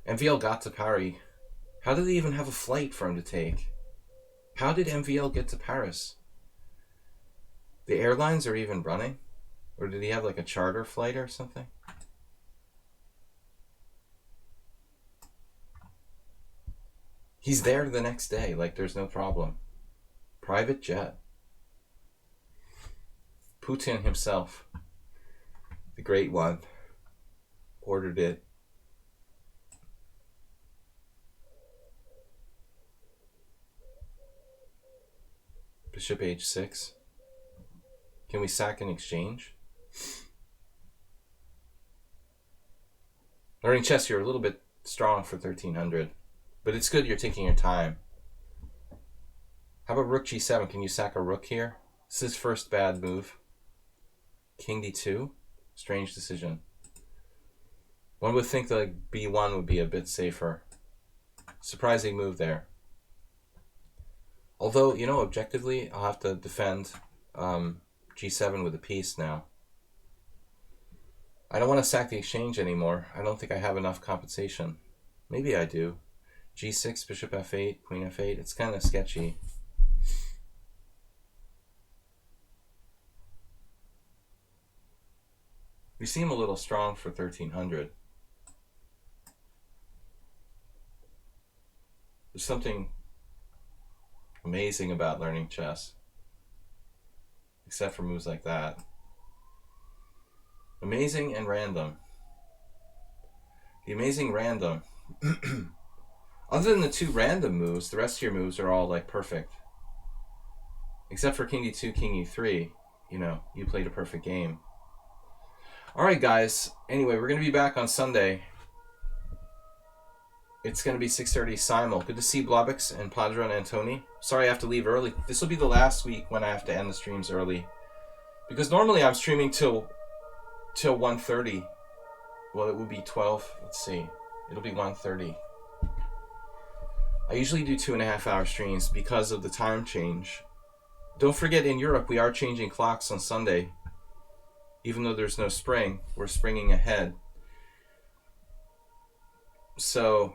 Speaker 1: MVL got to Paris. How did they even have a flight for him to take? How did MVL get to Paris? The airlines are even running? Or did he have like a charter flight or something? He's there the next day, like there's no problem. Private jet. Putin himself, the great one, ordered it. Bishop h6. Can we sack in exchange? Learning chess, you're a little bit strong for 1300, but it's good you're taking your time. How about rook g7? Can you sack a rook here? This is his first bad move. King d2? Strange decision. One would think that b1 would be a bit safer. Surprising move there. Although, you know, objectively, I'll have to defend g7 with a piece now. I don't want to sack the exchange anymore. I don't think I have enough compensation. Maybe I do. G6, bishop f8, queen f8. It's kind of sketchy. We seem a little strong for 1300. There's something amazing about learning chess. Except for moves like that. Amazing and random. The amazing random. Other than the 2 random moves, the rest of your moves are all like perfect. Except for king d2, king e3. You know, you played a perfect game. Alright guys, anyway, we're going to be back on Sunday. It's going to be 6:30 simul. Good to see Blobix and Padra and Antoni. Sorry I have to leave early. This will be the last week when I have to end the streams early. Because normally I'm streaming till 1:30. Well, it would be 12. Let's see. It'll be 1:30. I usually do 2.5 hour streams because of the time change. Don't forget, in Europe, we are changing clocks on Sunday. Even though there's no spring, we're springing ahead. So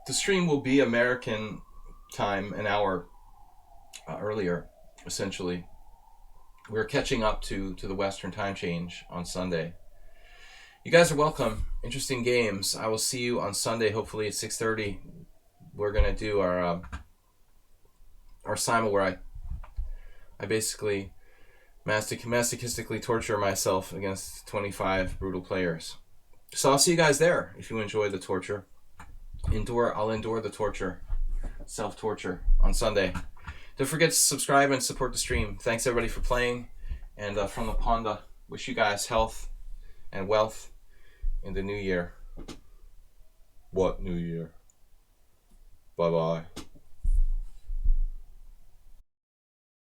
Speaker 1: the stream will be American time an hour earlier, essentially. We're catching up to the Western time change on Sunday. You guys are welcome. Interesting games. I will see you on Sunday, hopefully at 6:30. We're going to do our simul where I basically masochistically torture myself against 25 brutal players. So I'll see you guys there if you enjoy the torture. I'll endure the torture, self-torture on Sunday. Don't forget to subscribe and support the stream. Thanks everybody for playing. And from the Panda, wish you guys health and wealth in the new year. What new year? Bye-bye.